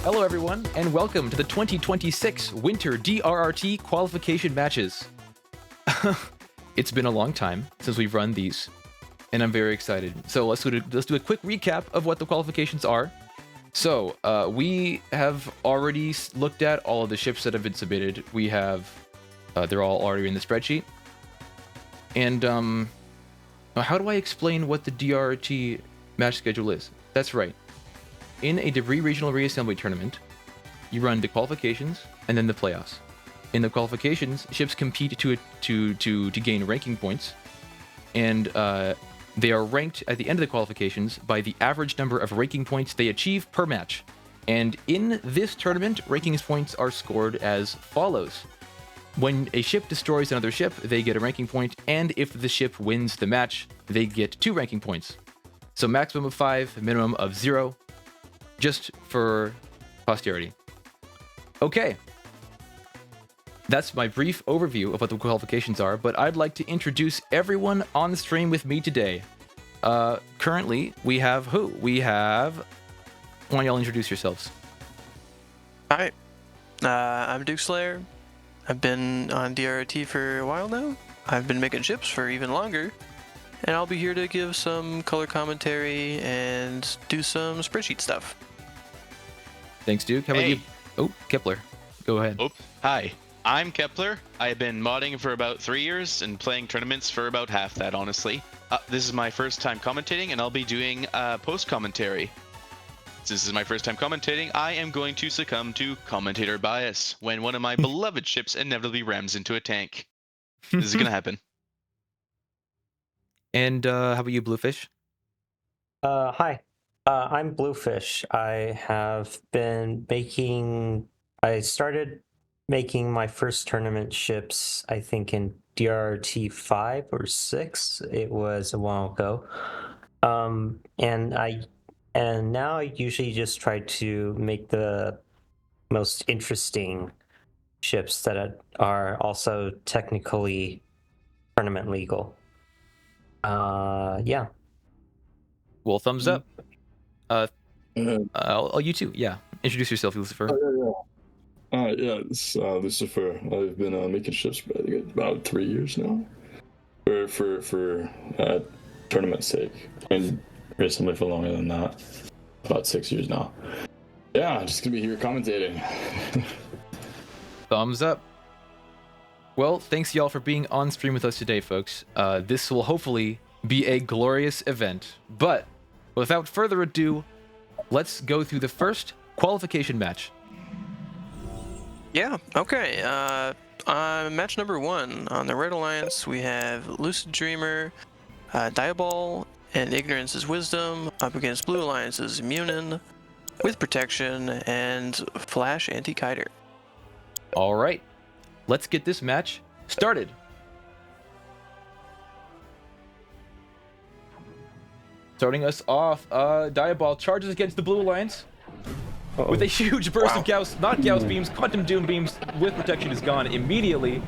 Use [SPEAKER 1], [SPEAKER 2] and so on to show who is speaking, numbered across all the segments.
[SPEAKER 1] Hello everyone, and welcome to the 2026 Winter DRRT Qualification matches. It's been a long time since we've run these, and I'm very excited. So let's do a quick recap of what the qualifications are. So we have already looked at all of the ships that have been submitted. We have, they're all already in the spreadsheet. And how do I explain what the DRRT match schedule is? That's right. In a debris regional reassembly tournament, you run the qualifications and then the playoffs. In the qualifications, ships compete to gain ranking points, and they are ranked at the end of the qualifications by the average number of ranking points they achieve per match. And in this tournament, rankings points are scored as follows. When a ship destroys another ship, they get a ranking point, and if the ship wins the match, they get 2 ranking points. So maximum of 5, minimum of 0, just for posterity. Okay. That's my brief overview of what the qualifications are, but I'd like to introduce everyone on the stream with me today. Currently, we have who? We have... Why don't y'all introduce yourselves?
[SPEAKER 2] Hi, I'm Duke Slayer. I've been on DRRT for a while now. I've been making ships for even longer. And I'll be here to give some color commentary and do some spreadsheet stuff.
[SPEAKER 1] Thanks, Duke. How about you? Oh, Kepler. Go ahead.
[SPEAKER 3] Oh, hi. I'm Kepler. I've been modding for about 3 years and playing tournaments for about half that, honestly. This is my first time commentating, and I'll be doing post-commentary. Since this is my first time commentating, I am going to succumb to commentator bias when one of my beloved ships inevitably rams into a tank. This is going to happen.
[SPEAKER 1] And how about you, Bluefish?
[SPEAKER 4] Hi, I'm Bluefish. I started making my first tournament ships, I think in DRRT 5 or 6. It was a while ago. And now I usually just try to make the most interesting ships that are also technically tournament legal. Yeah.
[SPEAKER 1] Well, thumbs up. You too. Yeah. Introduce yourself, Lucifer.
[SPEAKER 5] Yeah, it's Lucifer. I've been making ships for about 3 years now, for tournament sake, and recently for longer than that, about 6 years now. Yeah, I'm just gonna be here commentating.
[SPEAKER 1] Thumbs up. Well, thanks y'all for being on stream with us today, folks. This will hopefully be a glorious event. But without further ado, let's go through the first qualification match.
[SPEAKER 2] Yeah, okay. Match number 1. On the Red Alliance, we have Lucid Dreamer, Diabol, and Ignorance is Wisdom, up against Blue Alliance's Immunin, with Protection, and Flash Anti-Kiter.
[SPEAKER 1] All right. Let's get this match started. Starting us off, Diabol charges against the Blue Alliance with a huge burst of Gauss, not Gauss beams, Quantum Doom beams with Protection is gone immediately.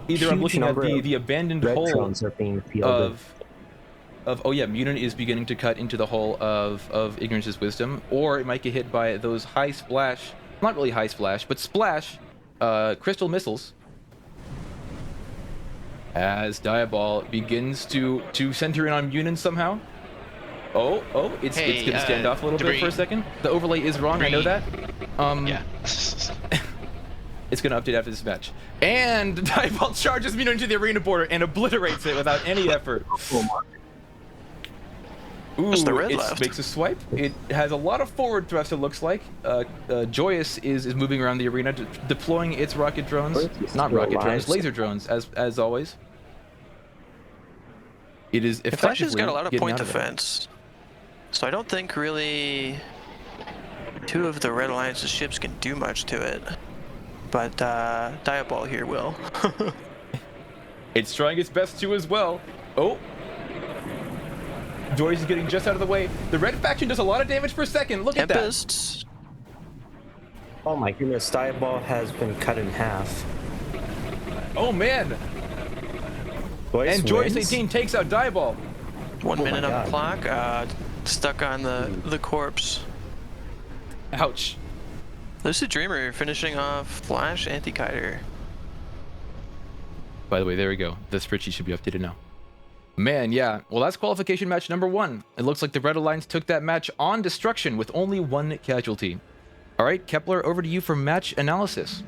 [SPEAKER 1] Either I'm looking at the abandoned hole of oh yeah, Munin is beginning to cut into the hole of Ignorance's Wisdom, or it might get hit by those high splash, not really high splash, but splash crystal missiles as Diabol begins to center in on Munin somehow. Oh, it's gonna stand off a little bit for a second. The overlay is wrong, I know that.
[SPEAKER 3] Yeah.
[SPEAKER 1] It's gonna update after this match. And Diabol charges Munin into the arena border and obliterates it without any effort. Ooh, it makes a swipe. It has a lot of forward thrust, it looks like. Joyous is moving around the arena, deploying its rocket drones. Not rocket drones, laser drones, as always. It is effectively
[SPEAKER 2] Flash has got a lot of point defense, so I don't think really 2 of the Red Alliance's ships can do much to it. But Diabol here will.
[SPEAKER 1] It's trying its best to as well. Oh. Joyous is getting just out of the way. The red faction does a lot of damage per second. Look at that.
[SPEAKER 4] Oh my goodness, Diabol has been cut in half.
[SPEAKER 1] Oh man. Joyous 18 takes out Diabol.
[SPEAKER 2] 1 minute on the clock. Stuck on the corpse.
[SPEAKER 1] Ouch.
[SPEAKER 2] Lucid Dreamer finishing off Flash Anti-Kiter.
[SPEAKER 1] By the way, there we go. The spreadsheet should be updated now. Man, yeah. Well, that's qualification match number 1. It looks like the Red Alliance took that match on destruction with only 1 casualty. All right, Kepler, over to you for match analysis.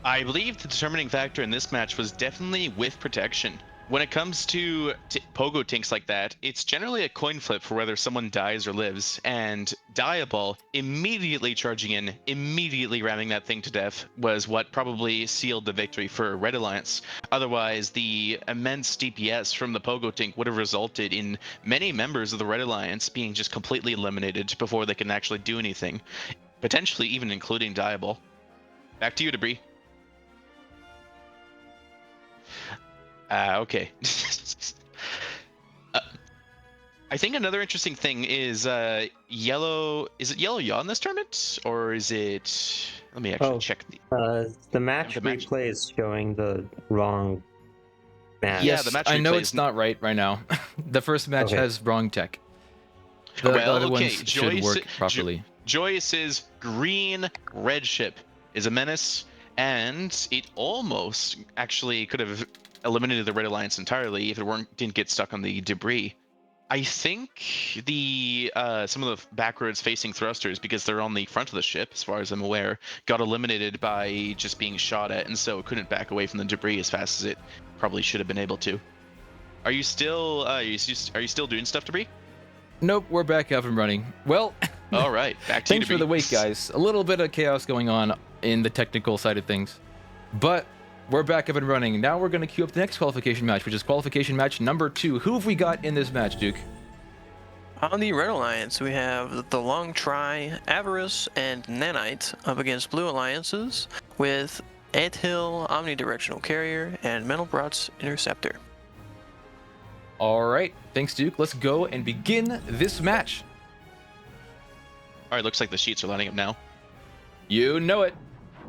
[SPEAKER 3] I believe the determining factor in this match was definitely with protection. When it comes to pogo tinks like that, it's generally a coin flip for whether someone dies or lives, and Diabol immediately charging in, immediately ramming that thing to death was what probably sealed the victory for Red Alliance. Otherwise, the immense DPS from the pogo tink would have resulted in many members of the Red Alliance being just completely eliminated before they can actually do anything, potentially even including Diabol. Back to you, Debris. Okay. I think another interesting thing is yellow. Is it yellow yaw in this tournament, or is it? Let me actually check
[SPEAKER 4] the match replay is showing the wrong match.
[SPEAKER 1] Yes,
[SPEAKER 3] the match
[SPEAKER 1] I know
[SPEAKER 3] replay
[SPEAKER 1] it's
[SPEAKER 3] is
[SPEAKER 1] not right now. The first match has wrong tech. The other ones should work properly.
[SPEAKER 3] Joyce's green red ship is a menace, and it almost actually could have eliminated the Red Alliance entirely if it didn't get stuck on the debris. I think the some of the backwards facing thrusters, because they're on the front of the ship, as far as I'm aware, got eliminated by just being shot at, and so it couldn't back away from the debris as fast as it probably should have been able to. Are you still are you still doing stuff, Debris?
[SPEAKER 1] Nope, we're back up and running. Well,
[SPEAKER 3] all right, back to you,
[SPEAKER 1] thanks for the wait, guys. A little bit of chaos going on in the technical side of things, but we're back up and running. Now we're going to queue up the next qualification match, which is qualification match number 2. Who have we got in this match, Duke?
[SPEAKER 2] On the Red Alliance, we have the Long Try, Avarice, and Nanite up against Blue Alliances with Anthill, Omnidirectional Carrier, and Menelbrot's Interceptor.
[SPEAKER 1] All right, thanks, Duke. Let's go and begin this match.
[SPEAKER 3] All right, looks like the sheets are lining up now.
[SPEAKER 1] You know it.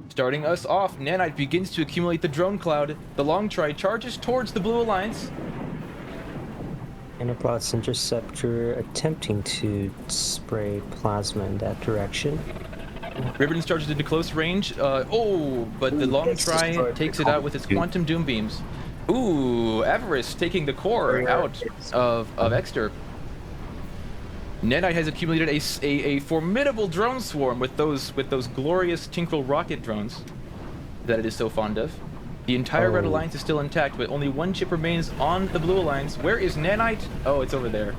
[SPEAKER 1] Starting us off, Nanite begins to accumulate the drone cloud. The Long Try charges towards the Blue Alliance.
[SPEAKER 4] Menelbrot's Interceptor attempting to spray plasma in that direction.
[SPEAKER 1] Ribbon charges into close range. But the Long Try takes it out with its Quantum Doom Beams. Ooh, Avarice taking the core out of Exter. Nanite has accumulated a formidable drone swarm with those glorious Tinkril rocket drones that it is so fond of. The entire Red Alliance is still intact, but only 1 chip remains on the Blue Alliance. Where is Nanite? Oh, it's over there.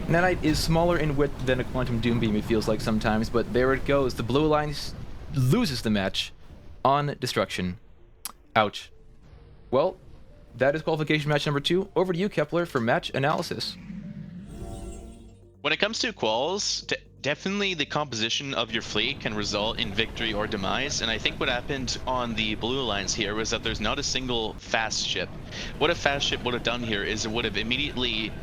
[SPEAKER 1] Nanite is smaller in width than a Quantum Doom Beam, it feels like sometimes, but there it goes. The Blue Alliance loses the match on destruction. Ouch. Well, that is qualification match number 2. Over to you, Kepler, for match analysis.
[SPEAKER 3] When it comes to quals, definitely the composition of your fleet can result in victory or demise, and I think what happened on the Blue Alliance here was that there's not a single fast ship. What a fast ship would have done here is it would have immediately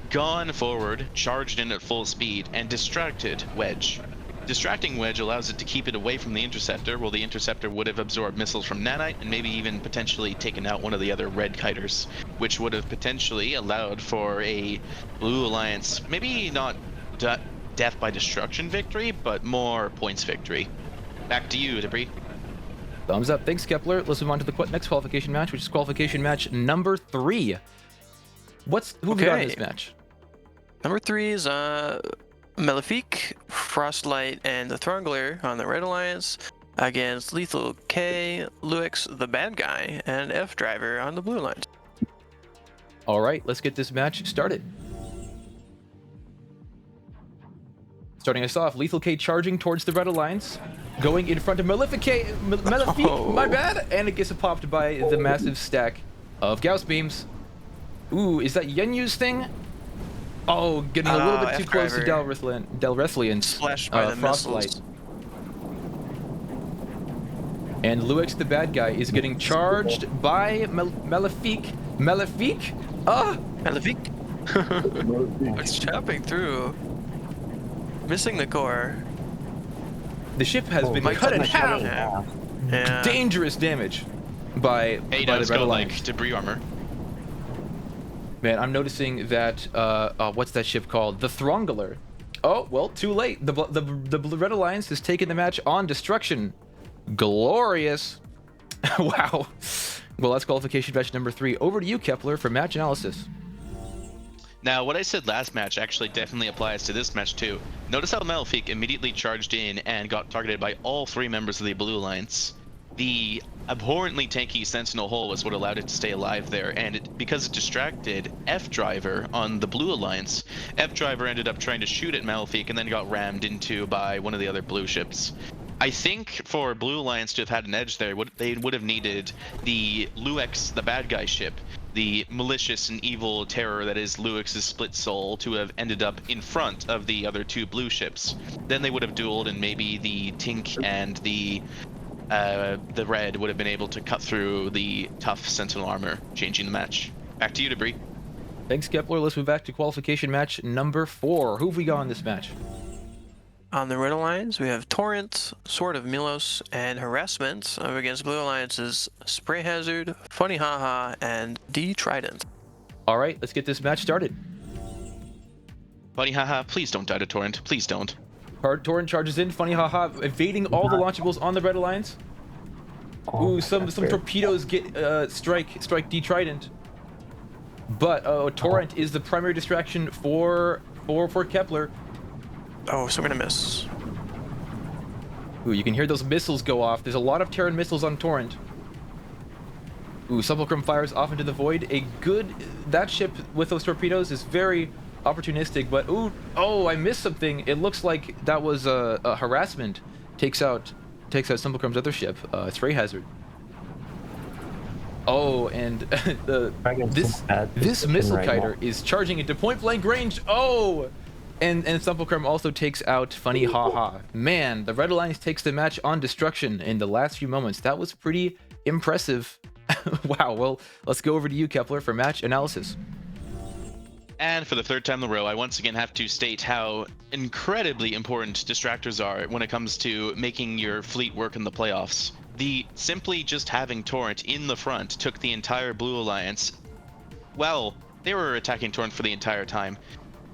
[SPEAKER 3] gone forward, charged in at full speed, and distracted Wedge. Distracting Wedge allows it to keep it away from the Interceptor, while the Interceptor would have absorbed missiles from Nanite and maybe even potentially taken out one of the other red kiters, which would have potentially allowed for a Blue Alliance, maybe not death by destruction victory, but more points victory. Back to you, Debris.
[SPEAKER 1] Thumbs up. Thanks, Kepler. Let's move on to the next qualification match, which is qualification match number 3. Who have we got in this match?
[SPEAKER 2] Number 3 is Malefique, Frostlight, and the Thrungler on the Red Alliance against Lethal K, Luix the Bad Guy, and F Driver on the Blue Alliance.
[SPEAKER 1] All right, let's get this match started. Starting us off, Lethal K charging towards the Red Alliance, going in front of Malefique, my bad, and it gets popped by the massive stack of Gauss beams. Ooh, is that Yenyu's thing? Oh, getting a little bit too close to Delrethlian's
[SPEAKER 2] splashed by the
[SPEAKER 1] Frostlight.
[SPEAKER 2] missiles.
[SPEAKER 3] And
[SPEAKER 1] Luix the Bad Guy is getting charged by Malefique. Malefique? Ah!
[SPEAKER 2] Malefique? It's chopping through. Missing the core.
[SPEAKER 1] The ship has been cut in half.
[SPEAKER 2] Yeah.
[SPEAKER 1] Dangerous damage by
[SPEAKER 3] Hey,
[SPEAKER 1] the
[SPEAKER 3] let's
[SPEAKER 1] Red
[SPEAKER 3] go
[SPEAKER 1] Alliance.
[SPEAKER 3] like debris armor.
[SPEAKER 1] Man, I'm noticing that, what's that ship called? The Throngler. Oh, well, too late. The Red Alliance has taken the match on destruction. Glorious. Wow. Well, that's qualification match number 3. Over to you, Kepler, for match analysis.
[SPEAKER 3] Now, what I said last match actually definitely applies to this match too. Notice how Malefic immediately charged in and got targeted by all 3 members of the Blue Alliance. The abhorrently tanky Sentinel Hole was what allowed it to stay alive there, and because it distracted F-Driver on the Blue Alliance, F-Driver ended up trying to shoot at Malefic and then got rammed into by one of the other blue ships. I think for Blue Alliance to have had an edge there, they would have needed the Luix, the bad guy ship, the malicious and evil terror that is Luix's split soul, to have ended up in front of the other 2 blue ships. Then they would have dueled, and maybe the Tink and the red would have been able to cut through the tough Sentinel armor, changing the match. Back to you, Debris.
[SPEAKER 1] Thanks, Kepler. Let's move back to qualification match number 4. Who have we got in this match?
[SPEAKER 2] On the Red Alliance, we have Torrent, Sword of Milos, and Harassment up against Blue Alliance's Spray Hazard, Funny Haha, and D Trident.
[SPEAKER 1] All right, let's get this match started.
[SPEAKER 3] Funny haha, please don't die to Torrent. Please don't.
[SPEAKER 1] Torrent charges in. Funny haha, evading all the launchables on the Red Alliance. Ooh, some torpedoes get strike D Trident. But Torrent is the primary distraction for Kepler.
[SPEAKER 2] Oh, so we're gonna miss.
[SPEAKER 1] Ooh, you can hear those missiles go off. There's a lot of Terran missiles on Torrent. Ooh, Sepulchrum fires off into the void. That ship with those torpedoes is very opportunistic, but I missed something. It looks like that was a harassment. Takes out Sepulchrum's other ship, Spray Hazard. Oh, and this missile kiter is charging into point blank range. Oh! And Sepulchrum also takes out Funny Haha. Man, the Red Alliance takes the match on destruction in the last few moments. That was pretty impressive. Wow, well, let's go over to you, Kepler, for match analysis.
[SPEAKER 3] And for the 3rd time in a row, I once again have to state how incredibly important distractors are when it comes to making your fleet work in the playoffs. Simply just having Torrent in the front took the entire Blue Alliance. Well, they were attacking Torrent for the entire time.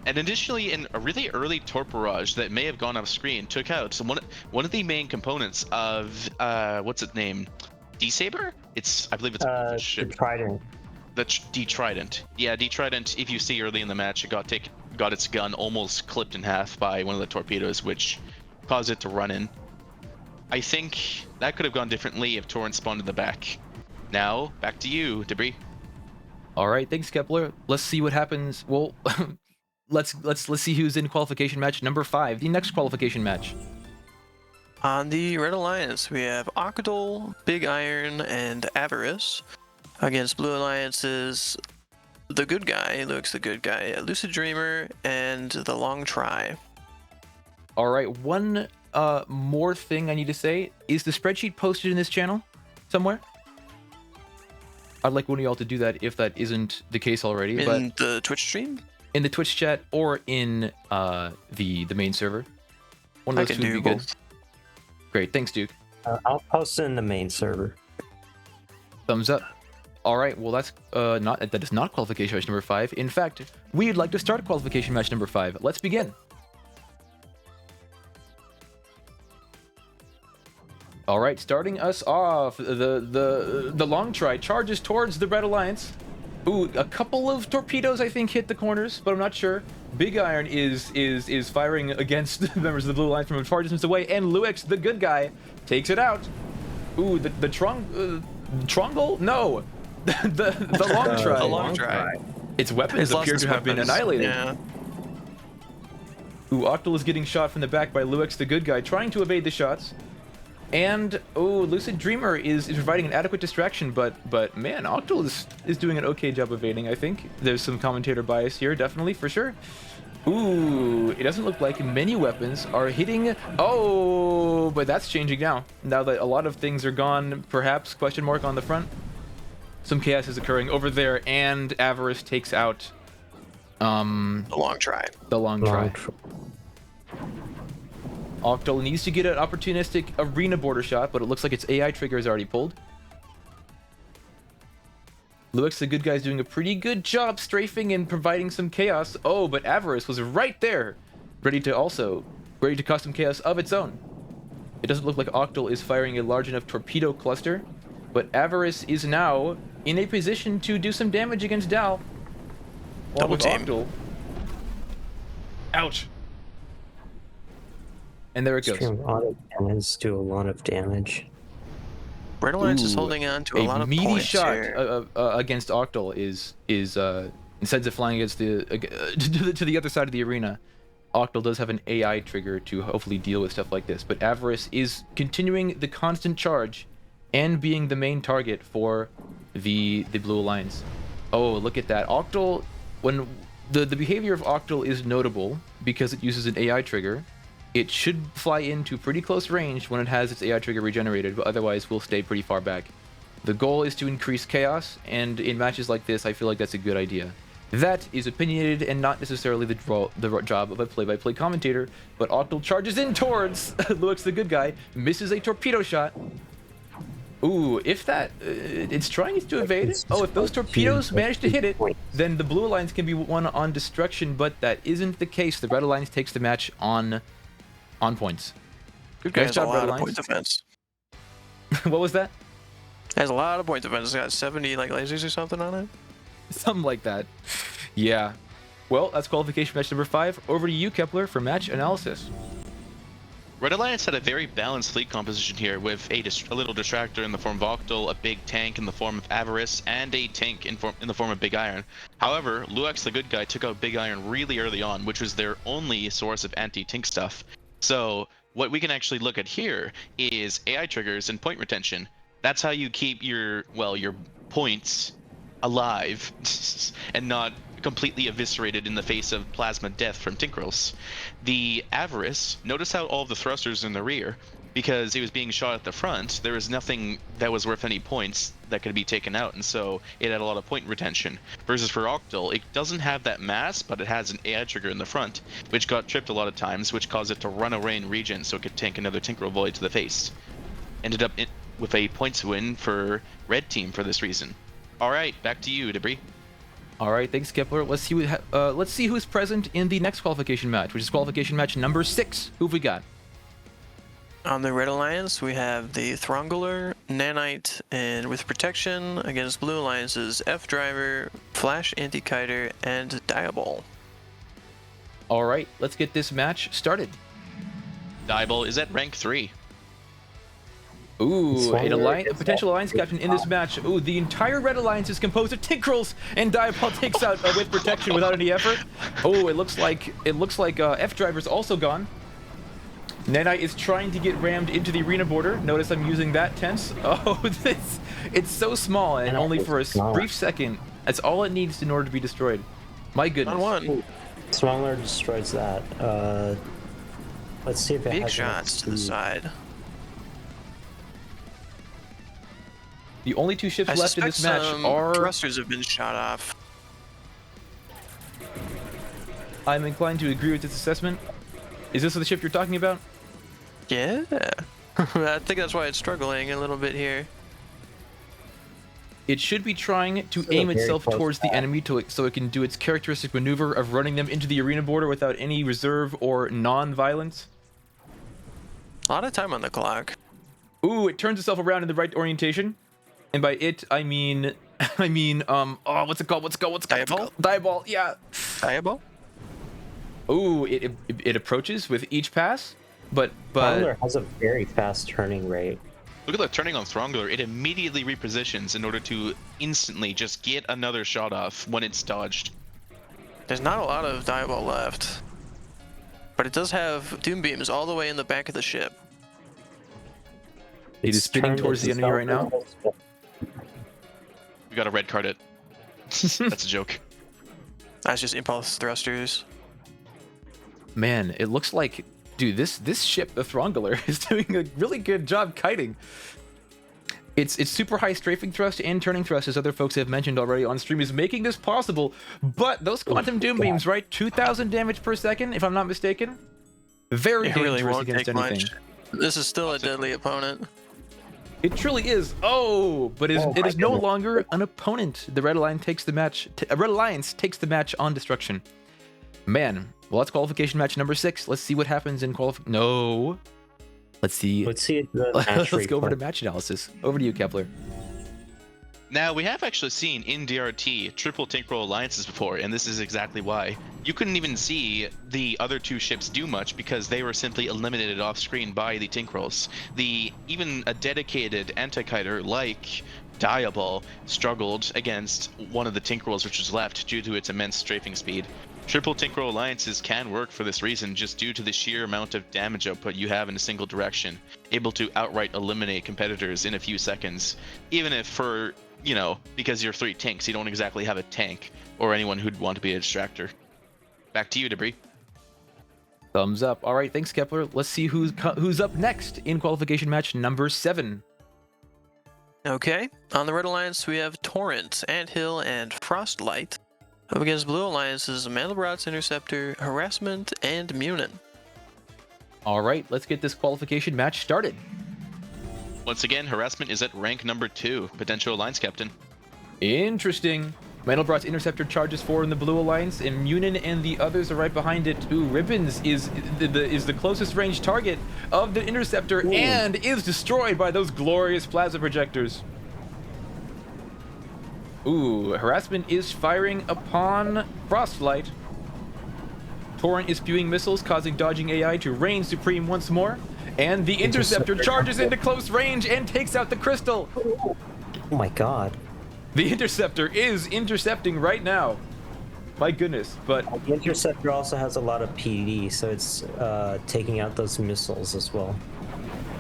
[SPEAKER 3] And additionally, in a really early torp barrage that may have gone off screen, took out one of the main components of what's its name? D-Saber? I believe it's a ship.
[SPEAKER 4] The Trident.
[SPEAKER 3] The D-Trident. Yeah, D-Trident, if you see early in the match, it got its gun almost clipped in half by one of the torpedoes, which caused it to run in. I think that could have gone differently if Torrent spawned in the back. Now, back to you, Debris.
[SPEAKER 1] All right, thanks, Kepler. Let's see what happens. Well, let's see who's in qualification match number 5, the next qualification match.
[SPEAKER 2] On the Red Alliance, we have Octol, Big Iron, and Avarice against Blue Alliance's The Good Guy, Luix the Good Guy, Lucid Dreamer, and The Long Try.
[SPEAKER 1] All right, one more thing I need to say. Is the spreadsheet posted in this channel somewhere? I'd like one of y'all to do that if that isn't the case already.
[SPEAKER 2] In the Twitch stream?
[SPEAKER 1] In the Twitch chat or in the main server. One of those two would be good. Great, thanks, Duke.
[SPEAKER 4] I'll post it in the main server.
[SPEAKER 1] Thumbs up. All right, well that is not qualification match number 5. In fact, we'd like to start qualification match number 5. Let's begin. All right, starting us off, the Long Try charges towards the Red Alliance. Ooh, a couple of torpedoes I think hit the corners, but I'm not sure. Big Iron is firing against members of the Blue Alliance from a far distance away, and Luix, the Good Guy, takes it out. Ooh, the Trongle? No, the Long Try.
[SPEAKER 2] The Long Try.
[SPEAKER 1] Its weapons appear to have been annihilated.
[SPEAKER 2] Yeah.
[SPEAKER 1] Ooh, Octol is getting shot from the back by Luix, the Good Guy, trying to evade the shots. And Lucid Dreamer is providing an adequate distraction, but man, Octol is doing an okay job evading. I think there's some commentator bias here, definitely, for sure. Ooh, it doesn't look like many weapons are hitting. Oh, but that's changing now. Now that a lot of things are gone, perhaps, question mark on the front. Some chaos is occurring over there, and Avarice takes out
[SPEAKER 2] The Long Try.
[SPEAKER 1] The Long Try. Octol needs to get an opportunistic arena border shot, but it looks like its AI trigger is already pulled. Luix, the Good Guy, is doing a pretty good job strafing and providing some chaos. Oh, but Avarice was right there ready to cause some chaos of its own. It doesn't look like Octal is firing a large enough torpedo cluster, but Avarice is now in a position to do some damage against Dal.
[SPEAKER 2] Double team.
[SPEAKER 1] Octal. Ouch. And there it goes.
[SPEAKER 4] Extreme auto cannons do a lot of damage.
[SPEAKER 2] Red Alliance is
[SPEAKER 1] Ooh,
[SPEAKER 2] holding on to a lot of
[SPEAKER 1] meaty
[SPEAKER 2] points
[SPEAKER 1] shot
[SPEAKER 2] here.
[SPEAKER 1] against Octal is instead of flying against to the other side of the arena. Octal does have an AI trigger to hopefully deal with stuff like this, but Avarice is continuing the constant charge and being the main target for the Blue Alliance. Oh, look at that. Octal, when the behavior of Octal is notable because it uses an AI trigger. It should fly into pretty close range when it has its AI trigger regenerated, but otherwise will stay pretty far back. The goal is to increase chaos, and in matches like this, I feel like that's a good idea. That is opinionated and not necessarily the job of a play-by-play commentator, but Octal charges in towards Luix the good guy, misses a torpedo shot. Ooh, if that... it's trying to evade. Oh, if those torpedoes manage to hit it, then the Blue Alliance can be won on destruction, but that isn't the case. The Red Alliance takes the match on points.
[SPEAKER 2] Good guy
[SPEAKER 1] Nice
[SPEAKER 2] has
[SPEAKER 1] job,
[SPEAKER 2] a
[SPEAKER 1] Red
[SPEAKER 2] lot of
[SPEAKER 1] Alliance.
[SPEAKER 2] point defense.
[SPEAKER 1] What was that?
[SPEAKER 2] Has a lot of point defense. It's got 70 like lasers or something on it.
[SPEAKER 1] Something like that. Yeah. Well, that's qualification match number 5. Over to you, Kepler, for match analysis.
[SPEAKER 3] Red Alliance had a very balanced fleet composition here with a little distractor in the form of Octal, a big tank in the form of Avarice, and a tank in the form of Big Iron. However, Luix the good guy took out Big Iron really early on, which was their only source of anti-tank stuff. So what we can actually look at here is AI triggers and point retention. That's how you keep your points alive and not completely eviscerated in the face of plasma death from Tinkerels. The Avarice, notice how all of the thrusters in the rear, because it was being shot at the front, there was nothing that was worth any points that could be taken out, and so it had a lot of point retention. Versus for Octal, it doesn't have that mass, but it has an AI trigger in the front, which got tripped a lot of times, which caused it to run away in regen so it could tank another Tinkerel volley to the face. Ended up with a points win for Red Team for this reason. Alright, back to you, Debris.
[SPEAKER 1] All right, thanks, Kepler. Let's see who's present in the next qualification match, which is qualification match number 6. Who've we got?
[SPEAKER 2] On the Red Alliance, we have the Throngler, Nanite, and with protection against Blue Alliance's F-Driver, Flash Anti-Kiter, and Diabol.
[SPEAKER 1] All right, let's get this match started.
[SPEAKER 3] Diabol is at rank 3.
[SPEAKER 1] Ooh, a potential alliance captain in this match. Ooh, the entire Red Alliance is composed of Tinkerels, and Diabol takes out with protection without any effort. Oh, it looks like F-Driver's also gone. Nanite is trying to get rammed into the arena border. Notice I'm using that tense. Oh, it's so small, and only for a brief second. That's all it needs in order to be destroyed. My goodness.
[SPEAKER 2] On one.
[SPEAKER 4] Stronger destroys that. Let's see if it
[SPEAKER 2] Big
[SPEAKER 4] has
[SPEAKER 2] shots to the side.
[SPEAKER 1] The only 2 ships
[SPEAKER 2] I
[SPEAKER 1] left in this match are...
[SPEAKER 2] thrusters have been shot off.
[SPEAKER 1] I'm inclined to agree with this assessment. Is this the ship you're talking about?
[SPEAKER 2] Yeah. I think that's why it's struggling a little bit here.
[SPEAKER 1] It should be trying to aim itself towards the enemy so it can do its characteristic maneuver of running them into the arena border without any reserve or non-violence.
[SPEAKER 2] A lot of time on the clock.
[SPEAKER 1] Ooh, it turns itself around in the right orientation. And by it, I mean, oh, what's it called?
[SPEAKER 2] Diabol?
[SPEAKER 1] Diabol, yeah.
[SPEAKER 2] Diabol?
[SPEAKER 1] Ooh, it approaches with each pass, but
[SPEAKER 4] Throngler has a very fast turning rate.
[SPEAKER 3] Look at the turning on Throngler. It immediately repositions in order to instantly just get another shot off when it's dodged.
[SPEAKER 2] There's not a lot of Diabol left. But it does have Doom Beams all the way in the back of the ship.
[SPEAKER 1] It is spinning towards the enemy right now.
[SPEAKER 3] We got a red card it. That's a joke.
[SPEAKER 2] That's just impulse thrusters.
[SPEAKER 1] Man, it looks like, dude, this ship, the Throngler, is doing a really good job kiting. It's super high strafing thrust and turning thrust, as other folks have mentioned already on stream, is making this possible. But those quantum doom beams, right? 2,000 damage per second, if I'm not mistaken. Very dangerous against anything.
[SPEAKER 2] Much. This is still a deadly opponent.
[SPEAKER 1] It truly is. Oh, but it is no longer an opponent. The Red Alliance takes the match. Red Alliance takes the match on destruction. Man, well, that's qualification match number 6. Let's see what happens in No. Let's see.
[SPEAKER 4] Let's see the match
[SPEAKER 1] Let's go over to
[SPEAKER 4] replay.
[SPEAKER 1] match analysis. Over to you, Kepler.
[SPEAKER 3] Now, we have actually seen in DRT triple Tinkeroll alliances before, and this is exactly why. You couldn't even see the other 2 ships do much because they were simply eliminated off screen by the Tinkerolls. Even a dedicated anti-kiter like Diabol struggled against one of the Tinkerolls which was left due to its immense strafing speed. Triple Tinkeroll alliances can work for this reason just due to the sheer amount of damage output you have in a single direction, able to outright eliminate competitors in a few seconds, even if because you're 3 tanks, you don't exactly have a tank or anyone who'd want to be a distractor. Back to you, Debris.
[SPEAKER 1] Thumbs up. All right, thanks, Kepler. Let's see who's up next in qualification match number 7.
[SPEAKER 2] Okay, on the Red Alliance, we have Torrent, Anthill, and Frostlight. Up against Blue Alliances, Mandelbrot's Interceptor, Harassment, and Munin.
[SPEAKER 1] All right, let's get this qualification match started.
[SPEAKER 3] Once again, Harassment is at rank number 2, potential alliance captain.
[SPEAKER 1] Interesting. Mandelbrot's Interceptor charges 4 in the Blue Alliance, and Munin and the others are right behind it. Ooh, Ribbons is the closest range target of the Interceptor and is destroyed by those glorious plasma projectors. Ooh, Harassment is firing upon Frostlight. Torrent is spewing missiles, causing dodging AI to reign supreme once more. And the Interceptor charges into close range and takes out the crystal.
[SPEAKER 4] Oh my god.
[SPEAKER 1] The Interceptor is intercepting right now. My goodness, but
[SPEAKER 4] The Interceptor also has a lot of PD, so it's taking out those missiles as well.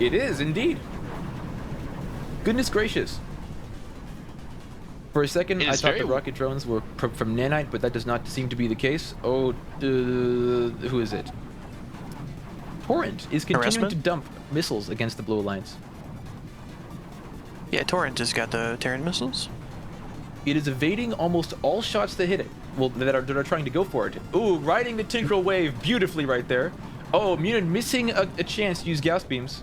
[SPEAKER 1] it is indeed. Goodness gracious. For a second,
[SPEAKER 3] It
[SPEAKER 1] I
[SPEAKER 3] is
[SPEAKER 1] thought
[SPEAKER 3] very-
[SPEAKER 1] the rocket drones were from Nanite, but that does not seem to be the case. Oh, who is it? Torrent is continuing
[SPEAKER 2] Harassment?
[SPEAKER 1] to dump missiles against the Blue Alliance.
[SPEAKER 2] Yeah, Torrent has got the Terran missiles.
[SPEAKER 1] It is evading almost all shots that hit it. Well, that are trying to go for it. Ooh, riding the Tinkeroll wave beautifully right there. Oh, Munin missing a chance to use gas beams.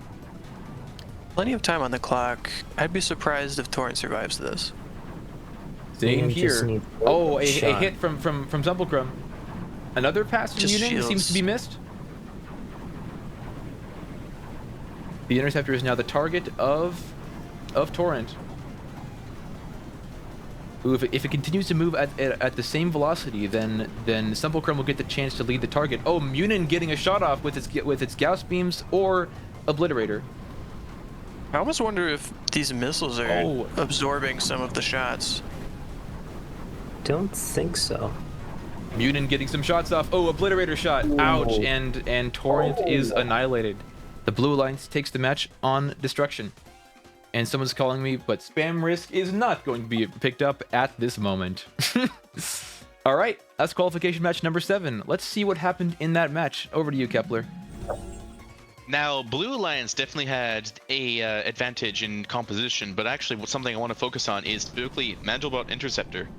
[SPEAKER 2] Plenty of time on the clock. I'd be surprised if Torrent survives this.
[SPEAKER 1] Same
[SPEAKER 4] Munin just
[SPEAKER 1] here.
[SPEAKER 4] needs
[SPEAKER 1] Oh,
[SPEAKER 4] one
[SPEAKER 1] a
[SPEAKER 4] shot.
[SPEAKER 1] hit from Zumpelkrum. Another pass from
[SPEAKER 2] Just
[SPEAKER 1] Munin seems
[SPEAKER 2] shields.
[SPEAKER 1] to be missed. The Interceptor is now the target of Torrent. Ooh, if it continues to move at the same velocity, then Zumpelkrum will get the chance to lead the target. Oh, Munin getting a shot off with its Gauss beams or Obliterator.
[SPEAKER 2] I almost wonder if these missiles are
[SPEAKER 1] Oh.
[SPEAKER 2] absorbing some of the shots.
[SPEAKER 4] Don't think so.
[SPEAKER 1] Munin getting some shots off. Oh, Obliterator shot. Ouch. And Torrent is annihilated. The Blue Alliance takes the match on destruction. And someone's calling me, but spam risk is not going to be picked up at this moment. All right, that's qualification match number 7. Let's see what happened in that match. Over to you, Kepler.
[SPEAKER 3] Now, Blue Alliance definitely had a advantage in composition, but actually something I want to focus on is specifically Mandelbrot Interceptor.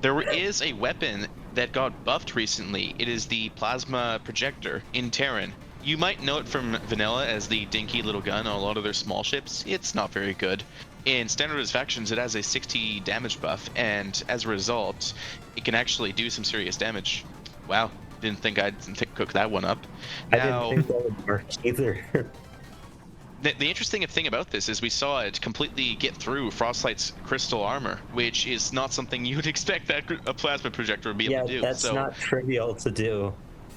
[SPEAKER 3] There is a weapon that got buffed recently. It is the Plasma Projector in Terran. You might know it from Vanilla as the dinky little gun on a lot of their small ships. It's not very good. In standardized factions, it has a 60 damage buff, and as a result, it can actually do some serious damage. Wow, didn't think I'd cook that one up.
[SPEAKER 4] I didn't think that would work either.
[SPEAKER 3] The interesting thing about this is we saw it completely get through Frostlight's crystal armor, which is not something you would expect that a plasma projector would be able
[SPEAKER 4] Yeah,
[SPEAKER 3] to do.
[SPEAKER 4] that's
[SPEAKER 3] So,
[SPEAKER 4] not trivial to do.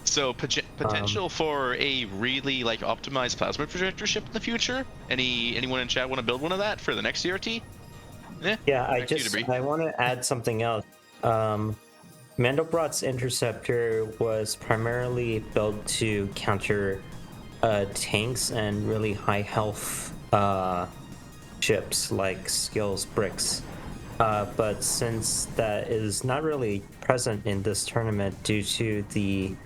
[SPEAKER 3] so potential for a really optimized plasma projector ship in the future. Anyone in chat want to build one of that for the next DRT?
[SPEAKER 4] Yeah,
[SPEAKER 3] back to you, Debris.
[SPEAKER 4] I want to add something else. Mandelbrot's Interceptor was primarily built to counter tanks and really high health ships like Skills Bricks. But since that is not really present in this tournament due to the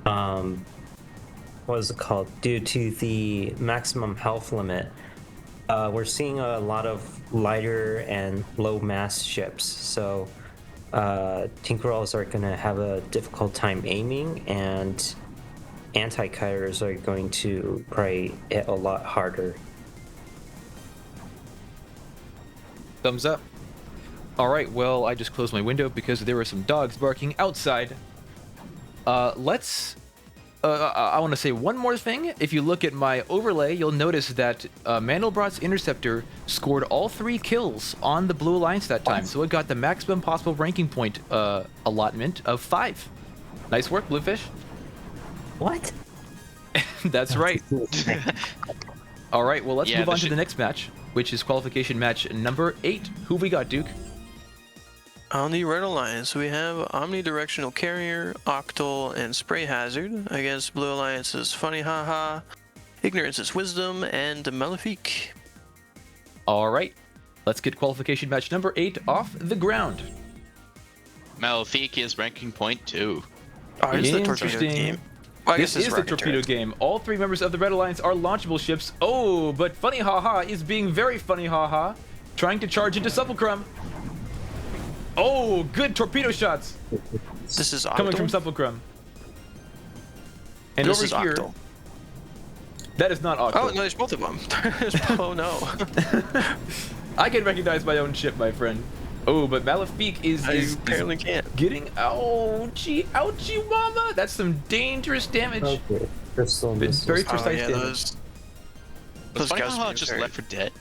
[SPEAKER 4] what is it called? Due to the maximum health limit, we're seeing a lot of lighter and low mass ships. So Tinkerolls are going to have a difficult time aiming, and anti-kiters are going to probably hit a lot harder.
[SPEAKER 1] Thumbs up. All right, well, I just closed my window because there were some dogs barking outside. Let's. I want to say one more thing. If you look at my overlay, you'll notice that Mandelbrot's Interceptor scored all 3 kills on the Blue Alliance that time, so it got the maximum possible ranking point allotment of 5. Nice work, Bluefish.
[SPEAKER 4] What?
[SPEAKER 1] That's right. All right, well, let's
[SPEAKER 3] Yeah,
[SPEAKER 1] move on
[SPEAKER 3] the
[SPEAKER 1] to the next match, which is qualification match number 8. Who we got, Duke?
[SPEAKER 2] On the Red Alliance, we have Omnidirectional Carrier, Octal, and Spray Hazard against Blue Alliance's Funny Haha, Ignorance is Wisdom, and Malefique.
[SPEAKER 1] All right, let's get qualification match number 8 off the ground.
[SPEAKER 3] Malefique is ranking point 2.
[SPEAKER 2] Oh, it's the torpedo
[SPEAKER 1] Interesting.
[SPEAKER 2] game. Well, I
[SPEAKER 1] This
[SPEAKER 2] guess it's
[SPEAKER 1] is the
[SPEAKER 2] rocket
[SPEAKER 1] torpedo
[SPEAKER 2] turret.
[SPEAKER 1] game. All 3 members of the Red Alliance are launchable ships. Oh, but Funny Haha is being very funny haha, trying to charge into Sepulchrum. Oh, good torpedo shots
[SPEAKER 2] This is Octal.
[SPEAKER 1] coming from Sepulchrum. And
[SPEAKER 2] This
[SPEAKER 1] over
[SPEAKER 2] is
[SPEAKER 1] here,
[SPEAKER 2] Octal.
[SPEAKER 1] that is not Octal.
[SPEAKER 2] Oh, no, there's both of them. Oh, no.
[SPEAKER 1] I can recognize my own ship, my friend. Oh, but Malefique is
[SPEAKER 2] I apparently can't.
[SPEAKER 1] getting ouchie mama. That's some dangerous damage.
[SPEAKER 4] Okay. Crystal
[SPEAKER 1] Been
[SPEAKER 4] missiles.
[SPEAKER 1] very
[SPEAKER 2] Oh,
[SPEAKER 1] precise
[SPEAKER 2] yeah,
[SPEAKER 1] damage.
[SPEAKER 2] those
[SPEAKER 3] Was Funny
[SPEAKER 2] guys
[SPEAKER 3] Haha
[SPEAKER 2] were
[SPEAKER 3] just
[SPEAKER 2] very-
[SPEAKER 3] left for dead?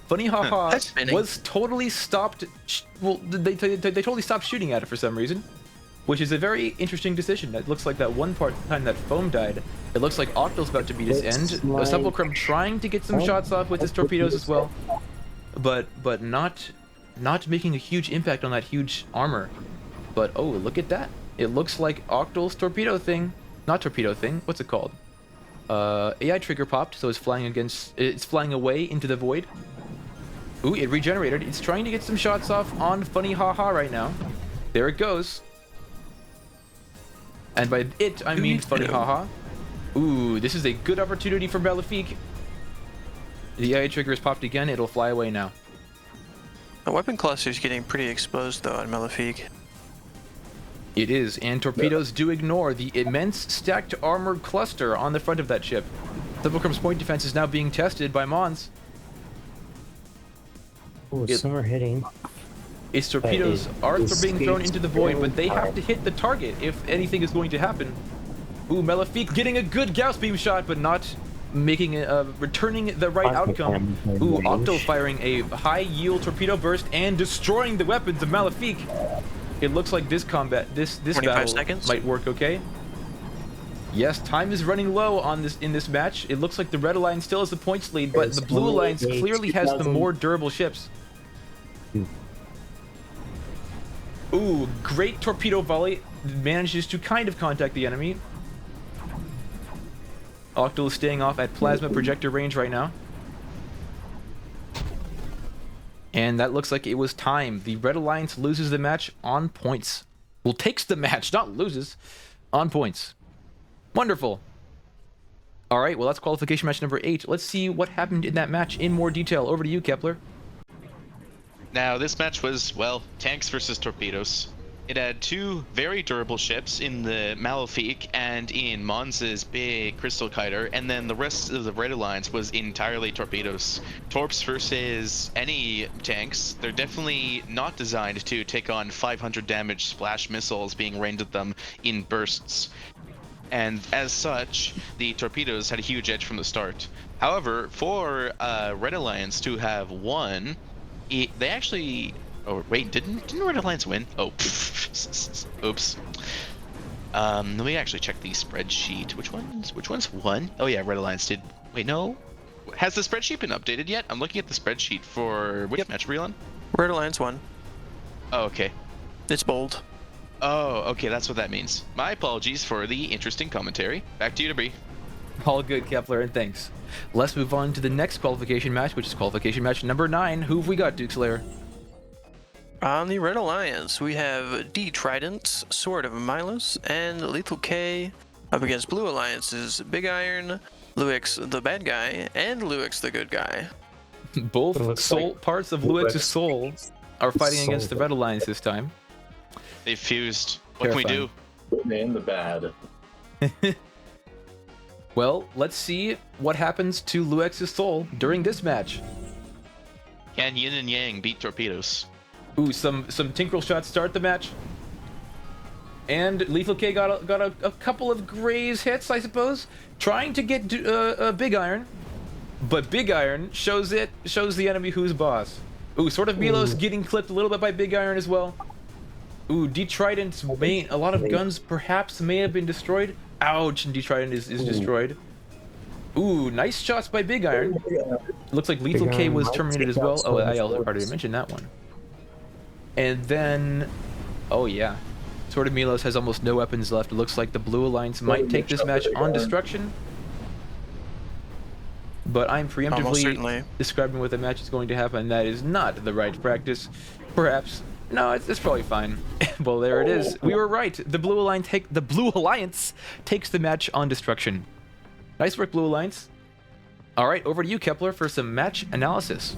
[SPEAKER 1] Funny Haha
[SPEAKER 2] That's spinning.
[SPEAKER 1] was totally stopped. Well, they totally stopped shooting at it for some reason, which is a very interesting decision. It looks like that one time that foam died. It looks like Octal's about to beat his end.
[SPEAKER 4] It's like-
[SPEAKER 1] Sepulchrum trying to get some shots off with his torpedoes as well, but not making a huge impact on that huge armor. But oh, look at that! It looks like Octal's torpedo thing, not torpedo thing. What's it called? AI trigger popped, so it's flying away into the void. Ooh, it regenerated. It's trying to get some shots off on Funny Haha right now. There it goes. And by it, I mean Funny Haha. Ooh, this is a good opportunity for Malefique. The AI trigger is popped again. It'll fly away now.
[SPEAKER 2] The weapon cluster is getting pretty exposed, though, on Malefique.
[SPEAKER 1] It is, and torpedoes do ignore the immense stacked armored cluster on the front of that ship. Sepulchrum's point defense is now being tested by Mons.
[SPEAKER 4] Oh, some are hitting.
[SPEAKER 1] Its torpedoes are
[SPEAKER 4] is
[SPEAKER 1] being thrown into the void,
[SPEAKER 4] very
[SPEAKER 1] but they have
[SPEAKER 4] high.
[SPEAKER 1] to hit the target if anything is going to happen. Ooh, Malefique getting a good Gauss beam shot, but not making returning the right outcome. Ooh, Octo firing a high yield torpedo burst and destroying the weapons of Malefique. It looks like this
[SPEAKER 2] 25
[SPEAKER 1] battle
[SPEAKER 2] seconds?
[SPEAKER 1] might work okay. Yes, time is running low on in this match. It looks like the Red Alliance still has the points lead, but the Blue Alliance clearly has the more durable ships. Ooh, great torpedo volley. Manages to kind of contact the enemy. Octal is staying off at plasma projector range right now. And that looks like it was time. The Red Alliance loses the match on points. Well, takes the match, not loses. On points. Wonderful. All right, well, that's qualification match number 8. Let's see what happened in that match in more detail. Over to you, Kepler.
[SPEAKER 3] Now, this match was, well, tanks versus torpedoes. It had 2 very durable ships in the Malefique and in Mons's big crystal kiter, and then the rest of the Red Alliance was entirely torpedoes. Torps versus any tanks, they're definitely not designed to take on 500 damage splash missiles being rained at them in bursts. And as such, the torpedoes had a huge edge from the start. However, for Red Alliance to have won, they actually... Oh, wait, didn't Red Alliance win? Oh, oops. Let me actually check the spreadsheet. Which ones won? Oh yeah, Red Alliance did. Wait, no. Has the spreadsheet been updated yet? I'm looking at the spreadsheet for which match were you on?
[SPEAKER 2] Red Alliance won.
[SPEAKER 3] Oh, okay.
[SPEAKER 2] It's bold.
[SPEAKER 3] Oh, okay, that's what that means. My apologies for the interesting commentary. Back to you, Debris.
[SPEAKER 1] All good, Kepler, and thanks. Let's move on to the next qualification match, which is qualification match number 9. Who have we got, Duke Slayer?
[SPEAKER 2] On the Red Alliance, we have D Trident, Sword of Milos, and Lethal K up against Blue Alliance's Big Iron, Luix the bad guy, and Luix the good guy.
[SPEAKER 1] Both
[SPEAKER 4] looks
[SPEAKER 1] soul
[SPEAKER 4] like
[SPEAKER 1] parts of Luix's soul are fighting
[SPEAKER 4] Soul.
[SPEAKER 1] against the Red Alliance this time.
[SPEAKER 3] They fused. What can we do?
[SPEAKER 1] Terrifying.
[SPEAKER 5] And the bad.
[SPEAKER 1] Well, let's see what happens to Luix's soul during this match.
[SPEAKER 3] Can Yin and Yang beat torpedoes?
[SPEAKER 1] Ooh, some Tinkerel shots start the match. and Lethal K got a couple of graze hits, I suppose, trying to get Big Iron, but Big Iron shows the enemy who's boss. Ooh, Sword of Milos getting clipped a little bit by Big Iron as well. Ooh, Detrident's a lot of guns perhaps may have been destroyed. Ouch, and Detrident is destroyed. Ooh, nice shots by Big Iron. Looks like Lethal K was terminated as well. Oh, I already mentioned that one. And then, oh yeah, Sword of Milos has almost no weapons left. It looks like the Blue Alliance might take this match on destruction. But I'm preemptively describing what the match is going to happen. That is not the right practice. Perhaps. No, it's probably fine. Well, there it is. We were right. The Blue Alliance takes the match on destruction. Nice work, Blue Alliance. All right, over to you, Kepler, for some match analysis.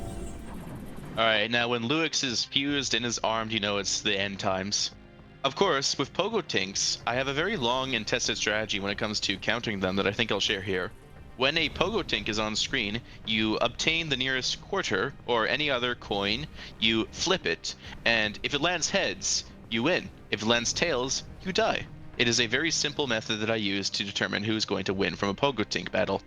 [SPEAKER 3] All right, now when Luix is fused and is armed, you know it's the end times. Of course, with Pogo Tinks, I have a very long and tested strategy when it comes to countering them that I think I'll share here. When a Pogo Tink is on screen, you obtain the nearest quarter or any other coin, you flip it, and if it lands heads, you win. If it lands tails, you die. It is a very simple method that I use to determine who's going to win from a Pogo Tink battle.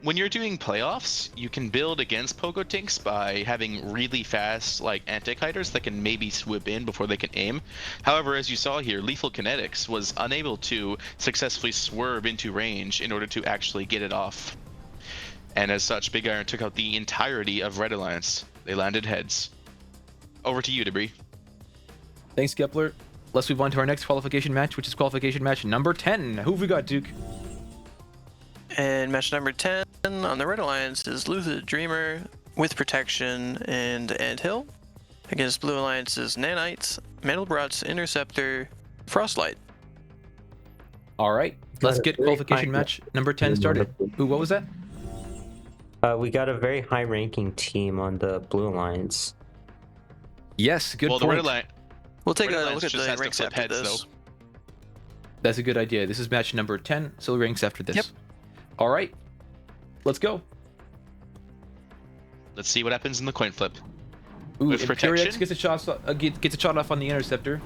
[SPEAKER 3] When you're doing playoffs, you can build against Pogo Tinks by having really fast anti-kiters that can maybe swoop in before they can aim. However, as you saw here, Lethal Kinetics was unable to successfully swerve into range in order to actually get it off. And as such, Big Iron took out the entirety of Red Alliance. They landed heads. Over to you, Debris.
[SPEAKER 1] Thanks, Kepler. Let's move on to our next qualification match, which is qualification match number 10. Who have we got, Duke?
[SPEAKER 2] And match number 10 on the Red Alliance is Lucid Dreamer with Protection and Anthill against Blue Alliance's Nanites, Mandelbrot's Interceptor, Frostlight.
[SPEAKER 1] All right, let's get qualification match number 10 started. Ooh, what was that?
[SPEAKER 4] We got a very high-ranking team on the Blue Alliance.
[SPEAKER 1] Yes, good point.
[SPEAKER 3] The Red Alliance.
[SPEAKER 2] We'll take a look at the ranks after this.
[SPEAKER 1] That's a good idea. This is match number 10, so ranks after this.
[SPEAKER 2] Yep.
[SPEAKER 1] All right, let's go.
[SPEAKER 3] Let's see what happens in the coin flip.
[SPEAKER 1] Ooh,
[SPEAKER 3] With Protection,
[SPEAKER 1] gets a shot off on the Interceptor.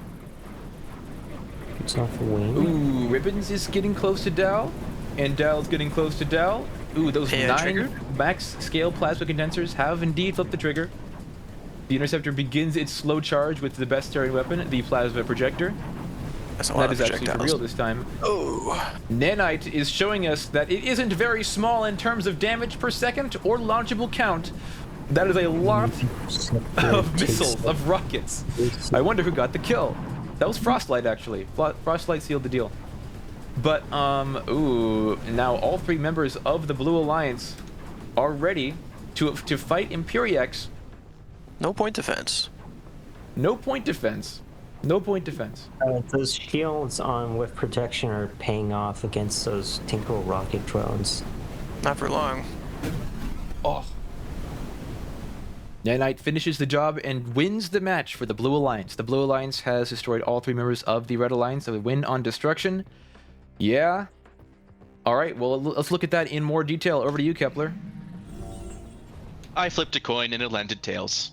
[SPEAKER 4] It's off the wing.
[SPEAKER 1] Ooh, Ribbons is getting close to Dal, and Dal's getting close to Dal. Ooh, those 9 max scale plasma condensers have indeed flipped the trigger. The Interceptor begins its slow charge with the best tearing weapon, the plasma projector. That is actually for real this time.
[SPEAKER 2] Oh.
[SPEAKER 1] Nanite is showing us that it isn't very small in terms of damage per second or launchable count. That is a lot of missiles, of rockets. I wonder who got the kill. That was Frostlight, actually. Frostlight sealed the deal. But, ooh, now all 3 members of the Blue Alliance are ready to fight Imperiex.
[SPEAKER 2] No point defense.
[SPEAKER 1] No point defense. No point defense.
[SPEAKER 4] Those shields on with Protection are paying off against those Tinker rocket drones.
[SPEAKER 2] Not for long.
[SPEAKER 1] Oh. Nanite finishes the job and wins the match for the Blue Alliance. The Blue Alliance has destroyed all 3 members of the Red Alliance, so they win on destruction. Yeah. All right, well, let's look at that in more detail. Over to you, Kepler.
[SPEAKER 3] I flipped a coin and it landed tails.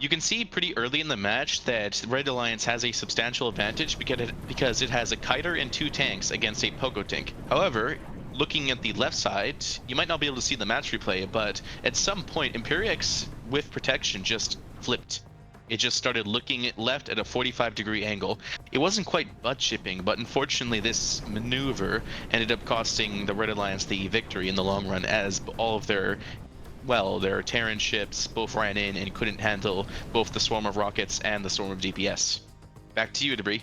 [SPEAKER 3] You can see pretty early in the match that Red Alliance has a substantial advantage because it has a kiter and 2 tanks against a Pogo Tink. However, looking at the left side, you might not be able to see the match replay, but at some point, Imperiex with Protection just flipped. It just started looking left at a 45-degree angle. It wasn't quite butt chipping, but unfortunately this maneuver ended up costing the Red Alliance the victory in the long run, as all of their Terran ships both ran in and couldn't handle both the swarm of rockets and the storm of DPS. Back to you, Debris.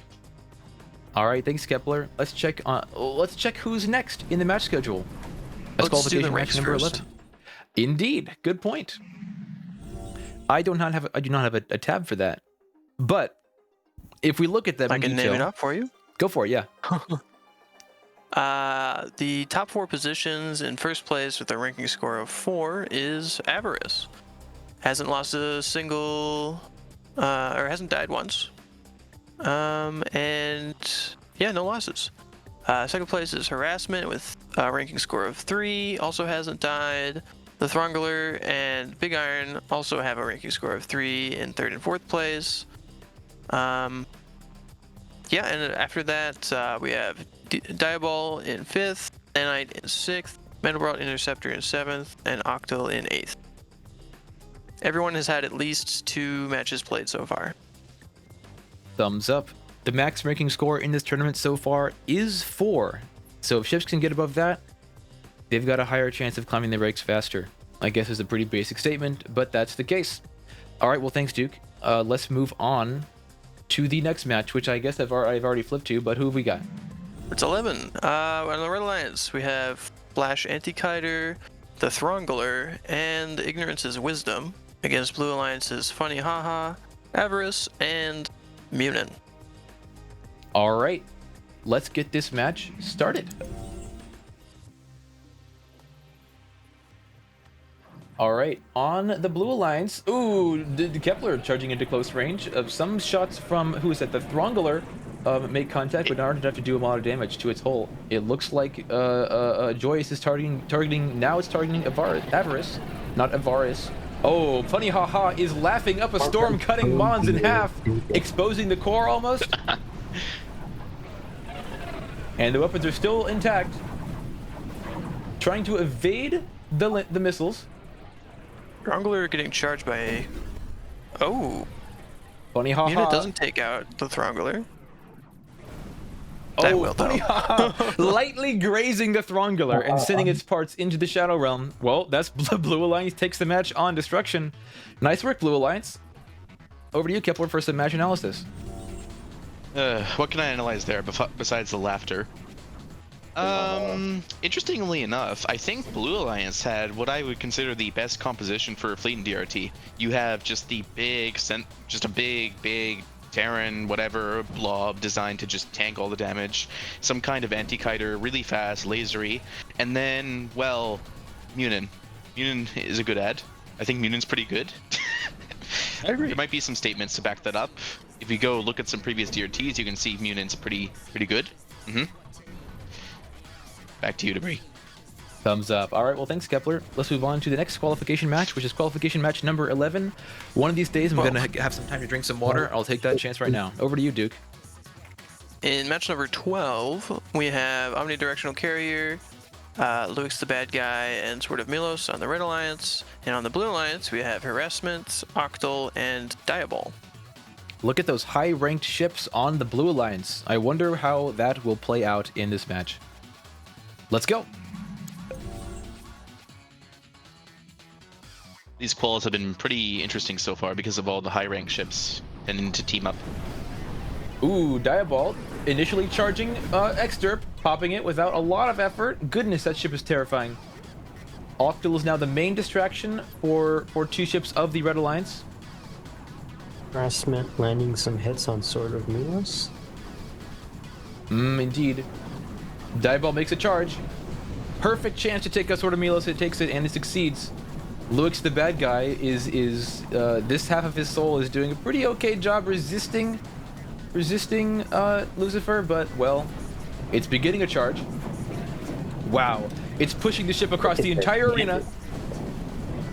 [SPEAKER 1] All right, thanks, Kepler. Let's check who's next in the match schedule. That's qualification match number 11. Indeed, good point. I do not have a tab for that, but if we look at them,
[SPEAKER 2] I can name it up for you.
[SPEAKER 1] Go for it, yeah.
[SPEAKER 2] The top 4 positions in first place with a ranking score of 4 is Avarice. Hasn't lost a single, or hasn't died once. And yeah, no losses. Second place is Harassment with a ranking score of 3, also hasn't died. The Throngler and Big Iron also have a ranking score of 3 in 3rd and 4th place. Yeah, and after that, we have Diabol in 5th, Nanite in 6th, Mandelbrot Interceptor in 7th, and Octal in 8th. Everyone has had at least 2 matches played so far.
[SPEAKER 1] Thumbs up. The max ranking score in this tournament so far is 4. So if ships can get above that, they've got a higher chance of climbing the ranks faster. I guess is a pretty basic statement, but that's the case. All right, well, thanks, Duke. Let's move on to the next match, which I guess I've already flipped to, but who have we got?
[SPEAKER 2] It's 11. On the Red Alliance, we have Flash Antikiter, the Throngler, and Ignorance's Wisdom against Blue Alliance's Funny Haha, Avarice, and Munin.
[SPEAKER 1] All right, let's get this match started. All right, on the Blue Alliance, ooh, Kepler charging into close range. Some shots from, who is that, the Throngler, make contact, but aren't enough to do a lot of damage to its hull. It looks like Joyous is targeting, now it's targeting Avarice, not Avarice. Oh, Funny Haha is laughing up a storm, cutting Mons in half, exposing the core almost. And the weapons are still intact. Trying to evade the missiles.
[SPEAKER 2] Throngler getting charged by... Oh.
[SPEAKER 1] Funny Haha.
[SPEAKER 2] Munin doesn't take out the Throngler.
[SPEAKER 1] Oh, will, Funny Haha. Lightly grazing the Throngler and sending its parts into the Shadow Realm. Well, that's Blue Alliance takes the match on destruction. Nice work, Blue Alliance. Over to you, Kepler, for some match analysis.
[SPEAKER 3] What can I analyze there besides the laughter? Interestingly enough, I think Blue Alliance had what I would consider the best composition for a fleet in DRT. You have just the big, just a big Terran, whatever, blob designed to just tank all the damage, some kind of anti-kiter, really fast, lasery, and then, well, Munin. Munin is a good ad. I think Munin's pretty good.
[SPEAKER 1] I agree.
[SPEAKER 3] There might be some statements to back that up. If you go look at some previous DRTs, you can see Munin's pretty good. Back to you, Debris.
[SPEAKER 1] Thumbs up. All right, well, thanks, Kepler. Let's move on to the next qualification match, which is qualification match number 11. One of these days, I'm going to have some time to drink some water. I'll take that chance right now. Over to you, Duke.
[SPEAKER 2] In match number 12, we have Omnidirectional Carrier, Luix the Bad Guy, and Sword of Milos on the Red Alliance. And on the Blue Alliance, we have Harassment, Octal, and Diabol.
[SPEAKER 1] Look at those high-ranked ships on the Blue Alliance. I wonder how that will play out in this match. Let's go.
[SPEAKER 3] These quals have been pretty interesting so far because of all the high-ranked ships tending to team up.
[SPEAKER 1] Ooh, Diabol initially charging Exderp, popping it without a lot of effort. Goodness, that ship is terrifying. Octal is now the main distraction for 2 ships of the Red Alliance.
[SPEAKER 4] Harassment landing some hits on Sword of Milos.
[SPEAKER 1] Indeed. Diabol makes a charge. Perfect chance to take out Sword of Milos. It takes it and it succeeds. Luix the Bad Guy is this half of his soul is doing a pretty okay job resisting Lucifer, but well, it's beginning a charge. Wow, it's pushing the ship across the entire arena.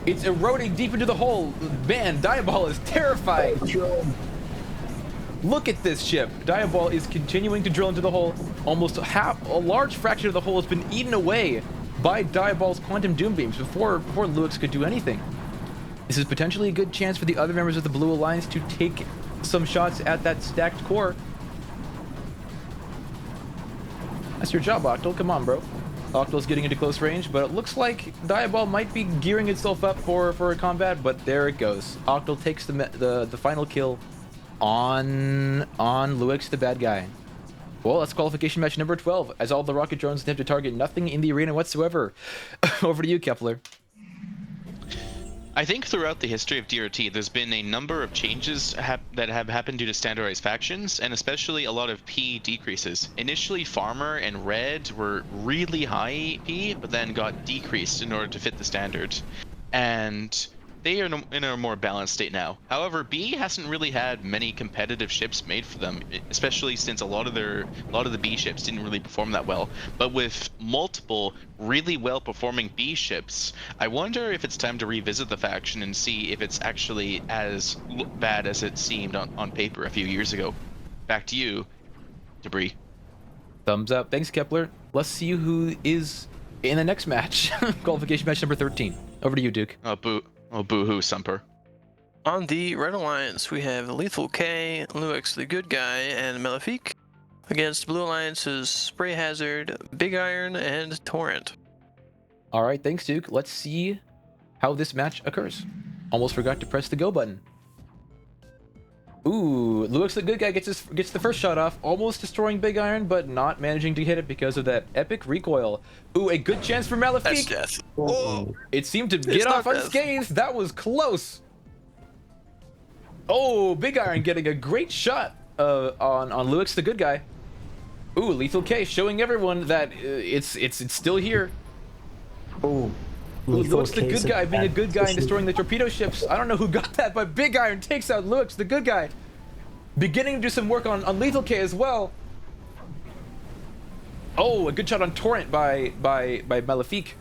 [SPEAKER 1] It's eroding deep into the hole. Man, Diabol is terrifying. Look at this ship. Diabol is continuing to drill into the hole. Almost a large fraction of the hole has been eaten away by Diabol's quantum doom beams before Luix could do anything. This is potentially a good chance for the other members of the Blue Alliance to take some shots at that stacked core. That's your job, Octal. Come on, bro. Octal's getting into close range, but it looks like Diabol might be gearing itself up for a combat, but there it goes. Octal takes the final kill on Luix the Bad Guy. Well, that's qualification match number 12, as all the rocket drones attempt to target nothing in the arena whatsoever. Over to you, Kepler.
[SPEAKER 3] I think throughout the history of DRT, there's been a number of changes that have happened due to standardized factions, and especially a lot of P decreases. Initially, Farmer and Red were really high P, but then got decreased in order to fit the standard. And they are in a more balanced state now. However, B hasn't really had many competitive ships made for them, especially since a lot of the B ships didn't really perform that well. But with multiple really well-performing B ships, I wonder if it's time to revisit the faction and see if it's actually as bad as it seemed on paper a few years ago. Back to you, debris.
[SPEAKER 1] Thumbs up. Thanks, Kepler. Let's see who is in the next match. Qualification match number 13. Over to you, Duke.
[SPEAKER 3] Oh, boo-hoo, Sumper.
[SPEAKER 2] On the Red Alliance, we have Lethal K, Luix the Good Guy, and Malefique. Against Blue Alliance's Spray Hazard, Big Iron, and Torrent.
[SPEAKER 1] All right, thanks, Duke. Let's see how this match occurs. Almost forgot to press the go button. Ooh, Luix the Good Guy gets the first shot off, almost destroying Big Iron, but not managing to hit it because of that epic recoil. Ooh, a good chance for Malefique.
[SPEAKER 2] That's death.
[SPEAKER 1] Oh, it seemed to
[SPEAKER 2] It's
[SPEAKER 1] get
[SPEAKER 2] not
[SPEAKER 1] off
[SPEAKER 2] death.
[SPEAKER 1] unscathed. That was close. Oh, Big Iron getting a great shot on Luix the Good Guy. Ooh, Lethal K showing everyone that it's still here.
[SPEAKER 4] Oh,
[SPEAKER 1] Ooh, Luix the Good Guy being a good guy and destroying the torpedo ships. I don't know who got that, but Big Iron takes out Luix the Good Guy. Beginning to do some work on Lethal K as well. Oh, a good shot on Torrent by Malefique.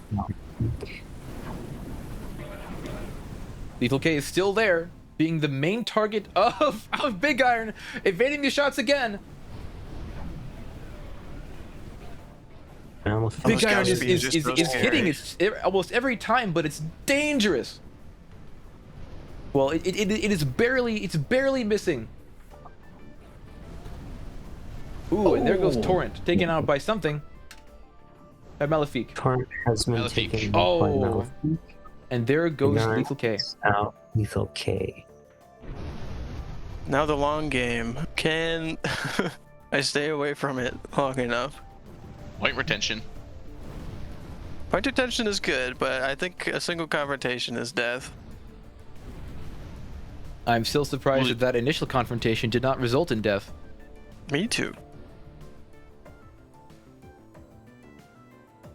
[SPEAKER 1] Lethal K is still there, being the main target of Big Iron, evading the shots again. Big Iron is hitting it almost every time, but it's dangerous. Well, it is barely missing. Ooh, and there goes Torrent, taken out by something. By Malefique.
[SPEAKER 4] Torrent has been taken
[SPEAKER 1] Oh.
[SPEAKER 4] by Malefique.
[SPEAKER 1] And there goes
[SPEAKER 4] Ignorance
[SPEAKER 1] Lethal K.
[SPEAKER 4] Out Lethal K.
[SPEAKER 2] Now the long game. Can I stay away from it long enough?
[SPEAKER 3] Point retention.
[SPEAKER 2] Point retention is good, but I think a single confrontation is death.
[SPEAKER 1] I'm still surprised that that initial confrontation did not result in death.
[SPEAKER 2] Me too.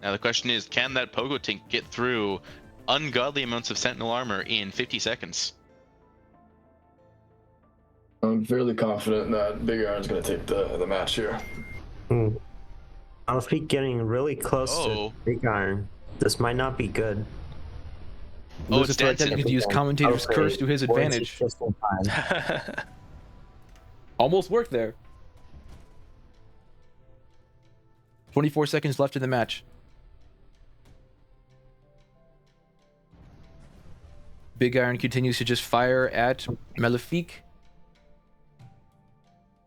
[SPEAKER 3] Now the question is, can that Pogo Tink get through ungodly amounts of Sentinel armor in 50 seconds?
[SPEAKER 5] I'm fairly confident that Big Iron's going to take the match here.
[SPEAKER 4] Malefique getting really close to Big Iron. This might not be good.
[SPEAKER 3] Oh, it's
[SPEAKER 1] Lucifer attempting to use Commentator's Curse to his advantage.
[SPEAKER 4] Just in time.
[SPEAKER 1] Almost worked there. 24 seconds left in the match. Big Iron continues to just fire at Malefique.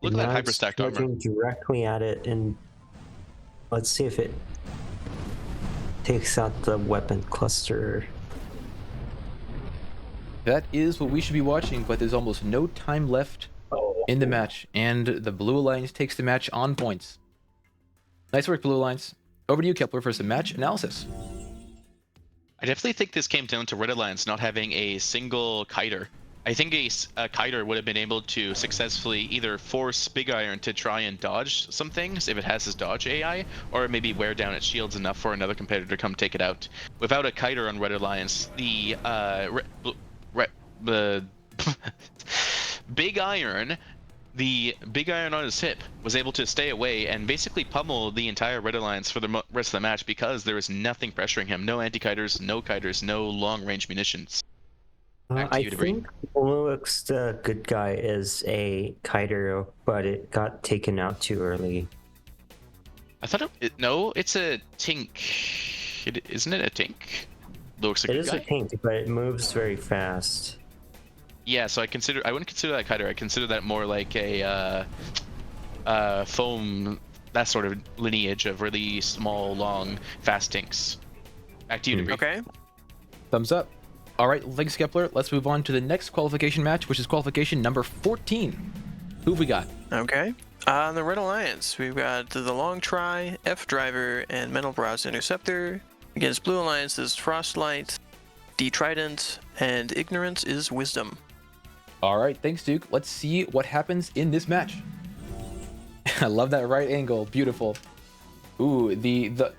[SPEAKER 3] Look at that
[SPEAKER 4] Now it's
[SPEAKER 3] hyperstacked armor.
[SPEAKER 4] charging directly at it, and let's see if it takes out the weapon cluster.
[SPEAKER 1] That is what we should be watching, but there's almost no time left in the match, and the Blue Alliance takes the match on points. Nice work, Blue Alliance. Over to you, Kepler, for some match analysis.
[SPEAKER 3] I definitely think this came down to Red Alliance not having a single kiter. I think a kiter would have been able to successfully either force Big Iron to try and dodge some things if it has his dodge AI, or maybe wear down its shields enough for another competitor to come take it out. Without a kiter on Red Alliance, the Big Iron on his hip was able to stay away and basically pummel the entire Red Alliance for the rest of the match because there was nothing pressuring him. No anti-kiters, no long-range munitions. Back to
[SPEAKER 4] I
[SPEAKER 3] you, Debris.
[SPEAKER 4] think Luix the Good Guy is a kiter, but it got taken out too early.
[SPEAKER 3] I thought no, it's a Tink. Isn't it a Tink? Looks like
[SPEAKER 4] It is a tank, but it moves very fast.
[SPEAKER 3] Yeah, so I wouldn't consider that kiter. I consider that more like a foam, that sort of lineage of really small, long, fast tinks. Back to you, Debris.
[SPEAKER 2] Okay.
[SPEAKER 1] Thumbs up. All right, thanks, Kepler. Let's move on to the next qualification match, which is qualification number 14. Who have we got?
[SPEAKER 2] Okay. On the Red Alliance, we've got the Long Try, F Driver, and Menelbrot's Interceptor. Against Blue Alliance's Frostlight, D Trident, and Ignorance is Wisdom.
[SPEAKER 1] All right, thanks, Duke. Let's see what happens in this match. I love that right angle. Beautiful. Ooh,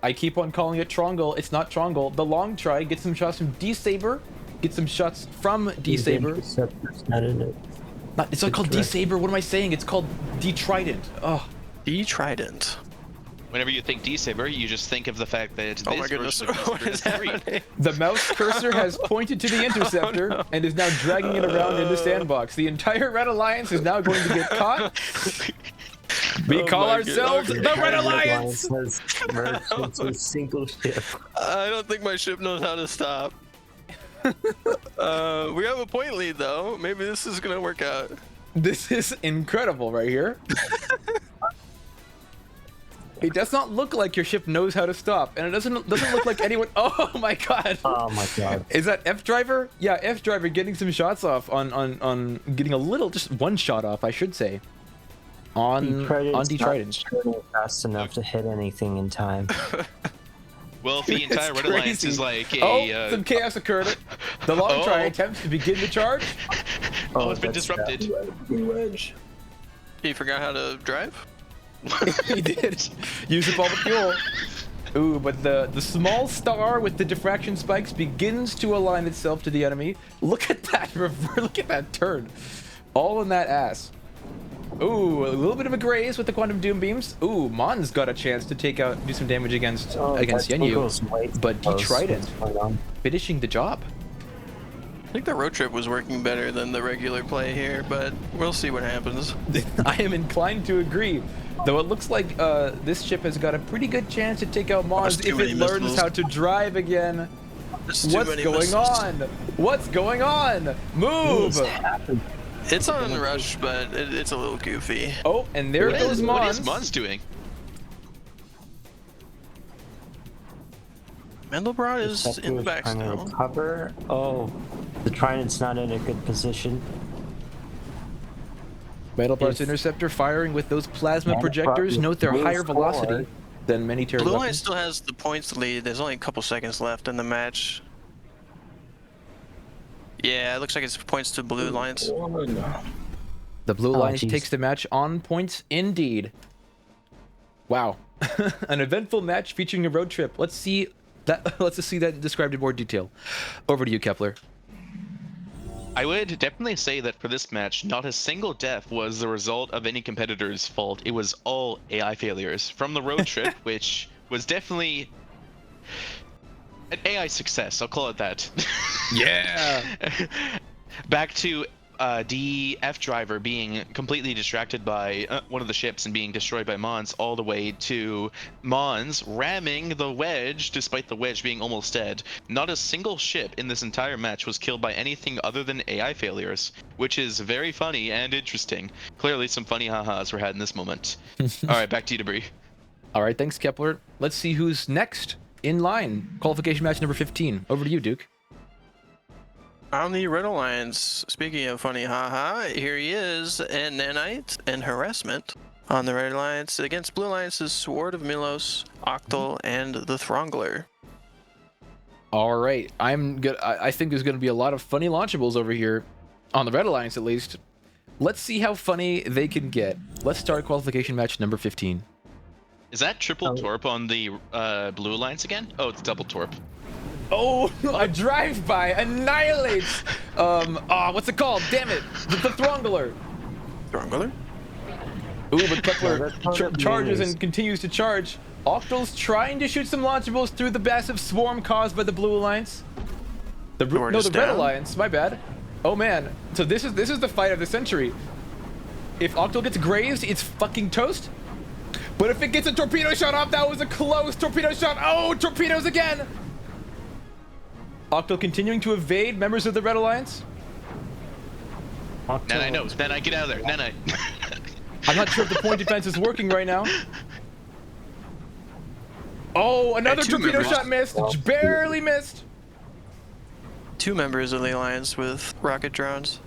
[SPEAKER 1] I keep on calling it Trongle. It's not Trongle. The Long Try gets some shots from D-Saber. Gets some shots from D-Saber.
[SPEAKER 4] It's not called
[SPEAKER 1] D-Saber. What am I saying? It's called D-Trident. Oh.
[SPEAKER 2] D-Trident.
[SPEAKER 3] Whenever you think D-Saber, you just think of the fact that it's
[SPEAKER 2] Oh my goodness. What is happening?
[SPEAKER 1] The mouse cursor has pointed to the interceptor and is now dragging it around in the sandbox. The entire Red Alliance is now going to get caught. We
[SPEAKER 2] Oh
[SPEAKER 1] call
[SPEAKER 2] my
[SPEAKER 1] ourselves
[SPEAKER 2] God.
[SPEAKER 1] the Red Alliance.
[SPEAKER 4] Has merged into a single ship.
[SPEAKER 2] I don't think my ship knows how to stop. We have a point lead though. Maybe this is gonna work out.
[SPEAKER 1] This is incredible right here. It does not look like your ship knows how to stop, and it doesn't look like anyone. Oh my god!
[SPEAKER 4] Oh my god!
[SPEAKER 1] Is that F driver? Yeah, F driver getting some shots off on getting a little, just one shot off, I should say. On D Trident.
[SPEAKER 4] Turning fast enough to hit anything in time.
[SPEAKER 3] Well, if the entire Red Alliance is like a...
[SPEAKER 1] some chaos occurred. The long try attempts to begin the charge.
[SPEAKER 3] it's been disrupted.
[SPEAKER 5] Wedge.
[SPEAKER 2] You forgot how to drive?
[SPEAKER 1] He did. Use up all the fuel. Ooh, but the small star with the diffraction spikes begins to align itself to the enemy. Look at that look at that turn. All in that ass. Ooh, a little bit of a graze with the quantum doom beams. Ooh, Mon's got a chance to do some damage against Yenyu, but D Trident finishing the job.
[SPEAKER 2] I think the road trip was working better than the regular play here, but we'll see what happens.
[SPEAKER 1] I am inclined to agree. Though it looks like this ship has got a pretty good chance to take out Mons if it learns how to drive again. What's going on? What's going on? Move!
[SPEAKER 2] It's on rush, but it's a little goofy.
[SPEAKER 1] Oh, and there goes Mons.
[SPEAKER 3] What is Mons doing?
[SPEAKER 2] Mandelbrot is in the back still.
[SPEAKER 4] Cover. Oh, the Trident's not in a good position.
[SPEAKER 1] Mandelbrot's interceptor firing with those plasma projectors. Note their higher velocity than many Terran
[SPEAKER 2] Blue Line
[SPEAKER 1] weapons.
[SPEAKER 2] still has the points lead. There's only a couple seconds left in the match. Yeah, it looks like it's points to Blue Lines.
[SPEAKER 1] The Blue Alliance takes the match on points indeed. Wow. An eventful match featuring a road trip. Let's see that described in more detail. Over to you, Kepler.
[SPEAKER 3] I would definitely say that for this match, not a single death was the result of any competitor's fault. It was all AI failures. From the road trip, which was definitely an AI success, I'll call it that.
[SPEAKER 1] Yeah!
[SPEAKER 3] Back to DF driver being completely distracted by one of the ships and being destroyed by Mons, all the way to Mons ramming the wedge despite the wedge being almost dead. Not a single ship in this entire match was killed by anything other than AI failures, which is very funny and interesting. Clearly some funny ha-has were had in this moment. Alright, back to you, Debris.
[SPEAKER 1] Alright, thanks, Kepler. Let's see who's next in line. Qualification match number 15. Over to you, Duke.
[SPEAKER 2] On the Red Alliance, speaking of funny haha, here he is, and Nanite and Harassment on the Red Alliance against Blue Alliance's Sword of Milos, Octal, and the Throngler.
[SPEAKER 1] All right, I think there's going to be a lot of funny launchables over here, on the Red Alliance at least. Let's see how funny they can get. Let's start qualification match number 15.
[SPEAKER 3] Is that triple torp on the Blue Alliance again? Oh, it's double torp.
[SPEAKER 1] Oh, a drive-by annihilates. What's it called? Damn it, the Throngler.
[SPEAKER 2] Throngler?
[SPEAKER 1] Ooh, but Kepler charges and continues to charge. Octal's trying to shoot some launchables through the massive swarm caused by the Blue Alliance. The Red Alliance. My bad. Oh man. So this is the fight of the century. If Octal gets grazed, it's fucking toast. But if it gets a torpedo shot off, that was a close torpedo shot. Oh, torpedoes again. Octal continuing to evade members of the Red Alliance.
[SPEAKER 3] Nanai knows. Nanai, get out of there. Nanai.
[SPEAKER 1] I'm not sure if the point defense is working right now. Oh, another torpedo shot missed. Barely missed.
[SPEAKER 2] 2 members of the Alliance with rocket drones.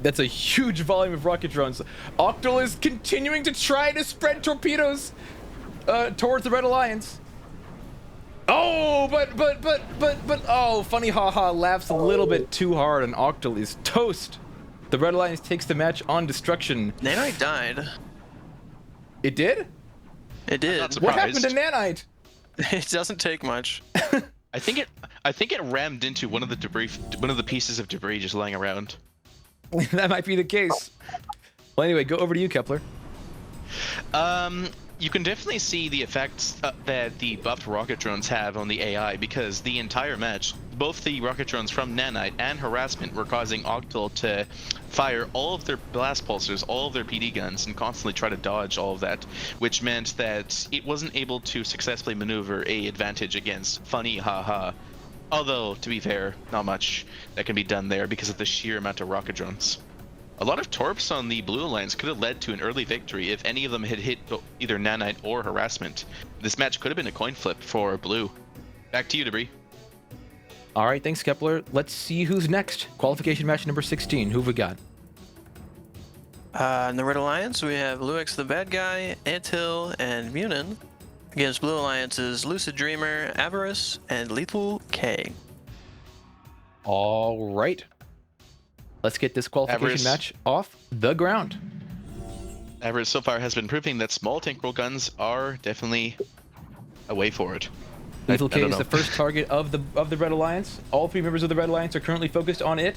[SPEAKER 1] That's a huge volume of rocket drones. Octal is continuing to try to spread torpedoes towards the Red Alliance. Oh, but oh, funny haha laughs a little bit too hard, and Octal is toast. The Red Alliance takes the match on destruction.
[SPEAKER 2] Nanite died.
[SPEAKER 1] It did?
[SPEAKER 2] It did.
[SPEAKER 1] What happened to Nanite?
[SPEAKER 2] It doesn't take much.
[SPEAKER 3] I think it rammed into one of the pieces of debris just lying around.
[SPEAKER 1] That might be the case. Well, anyway, go over to you, Kepler.
[SPEAKER 3] you can definitely see the effects that the buffed rocket drones have on the AI, because the entire match, both the rocket drones from Nanite and Harassment were causing Octal to fire all of their blast pulsers, all of their PD guns, and constantly try to dodge all of that, which meant that it wasn't able to successfully maneuver a advantage against Funny Haha. Although, to be fair, not much that can be done there because of the sheer amount of rocket drones. A lot of torps on the Blue Alliance could have led to an early victory if any of them had hit either Nanite or Harassment. This match could have been a coin flip for Blue. Back to you, Debris.
[SPEAKER 1] All right, thanks, Kepler. Let's see who's next. Qualification match number 16. Who've we got?
[SPEAKER 2] In the Red Alliance, we have Luix the Bad Guy, Anthill, and Munin. Against Blue Alliance's Lucid Dreamer, Avarice, and Lethal K.
[SPEAKER 1] All right. Let's get this qualification
[SPEAKER 3] Avarice.
[SPEAKER 1] match off the ground.
[SPEAKER 3] Avarice so far has been proving that small tank roll guns are definitely a way forward.
[SPEAKER 1] Lethal K
[SPEAKER 3] don't
[SPEAKER 1] is
[SPEAKER 3] know.
[SPEAKER 1] the first target of the Red Alliance. All 3 members of the Red Alliance are currently focused on it.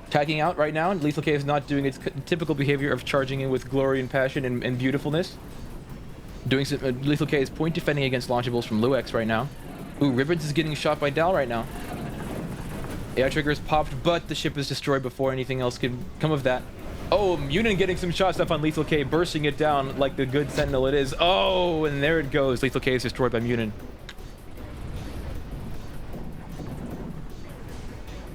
[SPEAKER 1] Tagging out right now, and Lethal K is not doing its typical behavior of charging in with glory and passion and beautifulness. Doing some, Lethal K is point defending against launchables from Luix right now. Ooh, Ribbons is getting shot by Dal right now. AI trigger is popped, but the ship is destroyed before anything else can come of that. Oh, Munin getting some shots off on Lethal K, bursting it down like the good sentinel it is. Oh, and there it goes. Lethal K is destroyed by Munin.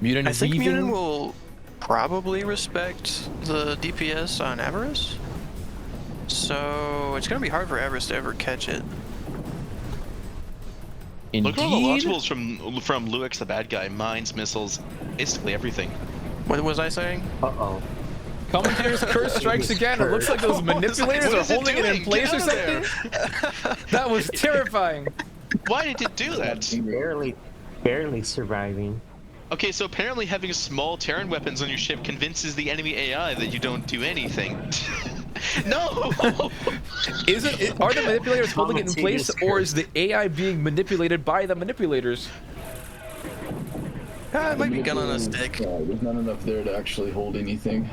[SPEAKER 1] Munin
[SPEAKER 2] I think
[SPEAKER 1] weaving.
[SPEAKER 2] Munin will probably respect the DPS on Avarice. So it's going to be hard for Avarice to ever catch it.
[SPEAKER 1] Indeed.
[SPEAKER 3] Look at all the launchables from Luix the Bad Guy. Mines, missiles, basically everything.
[SPEAKER 2] What was I saying?
[SPEAKER 4] Uh-oh.
[SPEAKER 1] Commentator's curse strikes again. It looks like those manipulators
[SPEAKER 3] What
[SPEAKER 1] are
[SPEAKER 3] is it
[SPEAKER 1] holding it in
[SPEAKER 3] doing?
[SPEAKER 1] place
[SPEAKER 3] Get
[SPEAKER 1] or
[SPEAKER 3] out of
[SPEAKER 1] something. That was terrifying.
[SPEAKER 3] Why did it do that?
[SPEAKER 4] Barely surviving.
[SPEAKER 3] Okay, so apparently having small Terran weapons on your ship convinces the enemy AI that you don't do anything. No!
[SPEAKER 1] Are the manipulators holding it in place, or is the AI being manipulated by the manipulators?
[SPEAKER 2] It might be gun on a stick.
[SPEAKER 5] There's not enough there to actually hold anything.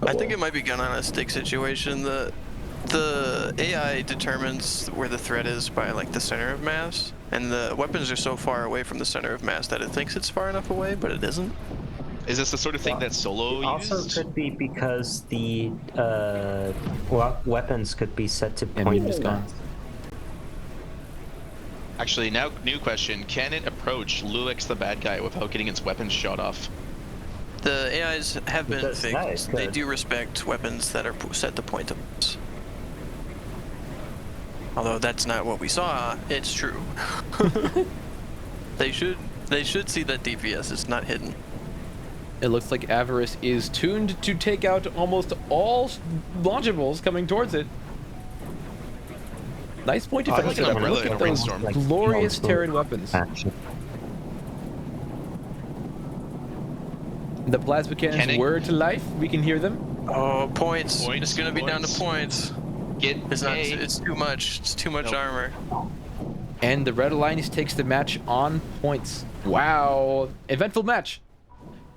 [SPEAKER 2] I think it might be gun on a stick situation. The AI determines where the threat is by like the center of mass, and the weapons are so far away from the center of mass that it thinks it's far enough away, but it isn't.
[SPEAKER 3] Is this the sort of thing that Solo
[SPEAKER 4] Also
[SPEAKER 3] used?
[SPEAKER 4] could be because the weapons could be set to
[SPEAKER 1] And
[SPEAKER 4] point
[SPEAKER 1] Munin is gone.
[SPEAKER 3] Actually, now, new question. Can it approach Luix the Bad Guy without getting its weapons shot off?
[SPEAKER 2] The AIs have been
[SPEAKER 4] does that,
[SPEAKER 2] fixed.
[SPEAKER 4] it
[SPEAKER 2] They
[SPEAKER 4] could.
[SPEAKER 2] do respect weapons that are set to point to mass. Although that's not what we saw, it's true. They should see that DPS is not hidden.
[SPEAKER 1] It looks like Avarice is tuned to take out almost all launchables coming towards it. Nice point
[SPEAKER 3] Oh, I
[SPEAKER 1] defense.
[SPEAKER 3] like an
[SPEAKER 1] Look
[SPEAKER 3] umbrella
[SPEAKER 1] at
[SPEAKER 3] in a
[SPEAKER 1] those
[SPEAKER 3] rainstorm.
[SPEAKER 1] glorious Terran weapons.
[SPEAKER 4] Action.
[SPEAKER 1] The plasma cannons
[SPEAKER 3] Canning.
[SPEAKER 1] were to life. We can hear them.
[SPEAKER 2] Oh, points.
[SPEAKER 3] Points,
[SPEAKER 2] It's gonna be down to
[SPEAKER 3] points.
[SPEAKER 2] points.
[SPEAKER 3] Get
[SPEAKER 2] It's not.
[SPEAKER 3] A.
[SPEAKER 2] It's too much. It's too much
[SPEAKER 3] Nope.
[SPEAKER 2] armor.
[SPEAKER 1] And the Red Alliance takes the match on points. Wow. Eventful match.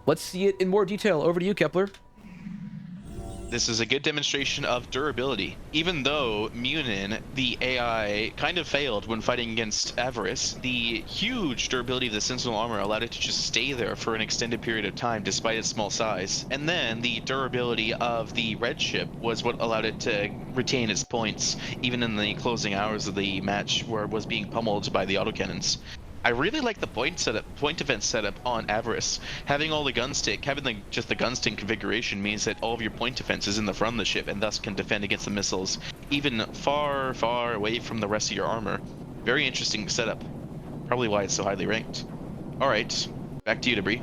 [SPEAKER 1] Let's see it in more detail. Over to you, Kepler.
[SPEAKER 3] This is a good demonstration of durability. Even though Munin, the AI, kind of failed when fighting against Avarice, the huge durability of the Sentinel armor allowed it to just stay there for an extended period of time despite its small size. And then the durability of the red ship was what allowed it to retain its points, even in the closing hours of the match where it was being pummeled by the autocannons. I really like the point defense setup on Avarice. Having all the gun stick, having just the gun stick configuration means that all of your point defense is in the front of the ship and thus can defend against the missiles, even far, far away from the rest of your armor. Very interesting setup. Probably why it's so highly ranked. Alright, back to you, Debris.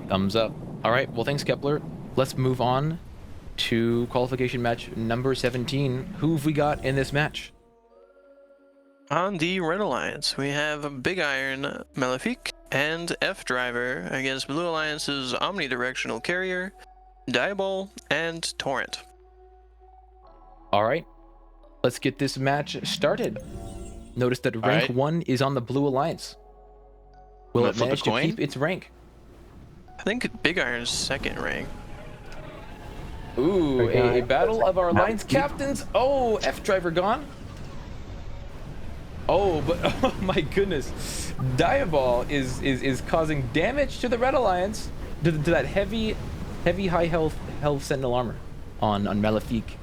[SPEAKER 1] Thumbs up. All right. Well, thanks, Kepler. Let's move on to qualification match number 17. Who've we got in this match?
[SPEAKER 2] On the Red Alliance, we have Big Iron, Malefic, and F Driver against Blue Alliance's Omnidirectional Carrier, Diabol, and Torrent.
[SPEAKER 1] All right. Let's get this match started. Notice that rank
[SPEAKER 3] right.
[SPEAKER 1] 1 is on the Blue Alliance. Will
[SPEAKER 3] Wanna
[SPEAKER 1] it
[SPEAKER 3] flip a
[SPEAKER 1] manage to
[SPEAKER 3] coin?
[SPEAKER 1] keep its rank?
[SPEAKER 2] I think Big Iron's second rank.
[SPEAKER 1] Ooh, a battle of our alliance
[SPEAKER 4] Malafite.
[SPEAKER 1] captains. Oh, F driver gone. Oh, but oh my goodness, Diabol is causing damage to the Red Alliance, to that heavy high health Sentinel armor on Malefique.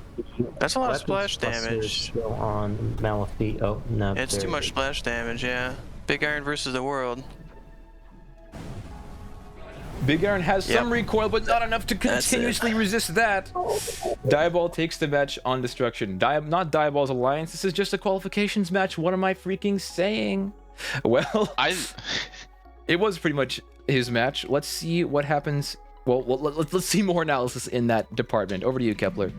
[SPEAKER 2] That's a lot of
[SPEAKER 4] Weapons
[SPEAKER 2] splash
[SPEAKER 4] cluster is
[SPEAKER 2] damage.
[SPEAKER 4] Still on Malafite. Oh no.
[SPEAKER 2] It's
[SPEAKER 4] there
[SPEAKER 2] too
[SPEAKER 4] it
[SPEAKER 2] much
[SPEAKER 4] is.
[SPEAKER 2] splash damage, yeah. Big Iron versus the world.
[SPEAKER 1] Big Iron has some
[SPEAKER 2] Yep.
[SPEAKER 1] recoil, but not enough to
[SPEAKER 2] That's it.
[SPEAKER 1] continuously resist that. Diabol takes the match on destruction. Not Diabol's alliance. This is just a qualifications match. What am I freaking saying? Well, it was pretty much his match. Let's see what happens. Well, let's see more analysis in that department. Over to you, Kepler.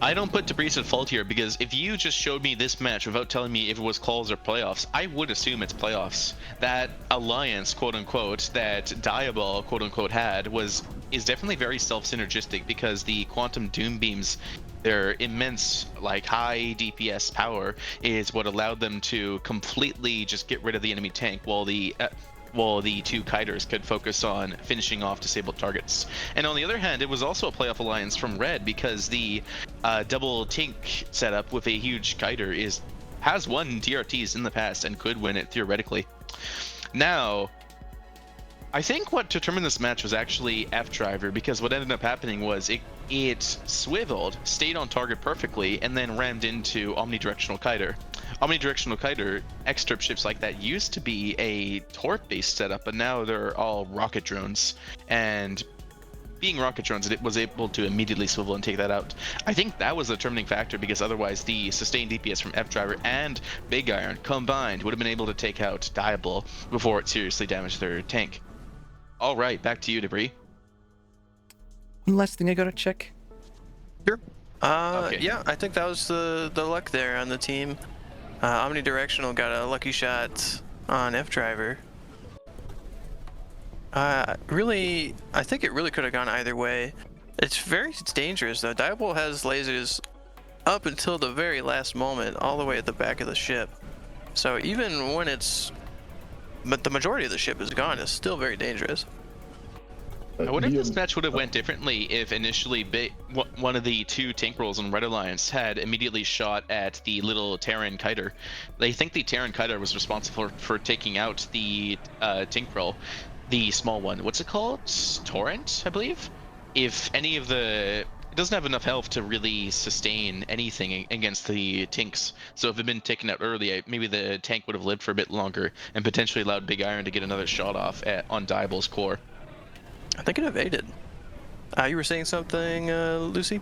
[SPEAKER 3] I don't put Debris at fault here because if you just showed me this match without telling me if it was calls or playoffs, I would assume it's playoffs. That alliance, quote unquote, that Diabol, quote unquote, had is definitely very self-synergistic because the quantum doom beams, their immense, like, high DPS power is what allowed them to completely just get rid of the enemy tank while the two kiters could focus on finishing off disabled targets. And on the other hand, it was also a playoff alliance from Red because the double tink setup with a huge kiter has won DRTs in the past and could win it theoretically. Now, I think what determined this match was actually F driver, because what ended up happening was it swiveled, stayed on target perfectly, and then rammed into omnidirectional kiter. Omnidirectional kiter X-Trip ships like that used to be a torp-based setup, but now they're all rocket drones. And being rocket drones, it was able to immediately swivel and take that out. I think that was the determining factor, because otherwise the sustained DPS from F-Driver and Big Iron combined would have been able to take out Diabol before it seriously damaged their tank. All right, back to you, Debris.
[SPEAKER 1] One last thing I gotta check.
[SPEAKER 2] Sure.
[SPEAKER 3] Okay.
[SPEAKER 2] Yeah, I think that was the luck there on the team. Omnidirectional got a lucky shot on F driver. Really, I think it really could have gone either way. It's very dangerous though. Diabol has lasers up until the very last moment, all the way at the back of the ship. So even when but the majority of the ship is gone, it's still very dangerous.
[SPEAKER 3] I wonder if this match would have went differently if initially one of the two tank rolls on Red Alliance had immediately shot at the little Terran kiter. They think the Terran kiter was responsible for taking out the tank roll, the small one. What's it called? Torrent, I believe? If any of it doesn't have enough health to really sustain anything against the tanks. So if it had been taken out early, maybe the tank would have lived for a bit longer and potentially allowed Big Iron to get another shot off on Diabol's core.
[SPEAKER 2] I think it evaded. You were saying something, Lucy?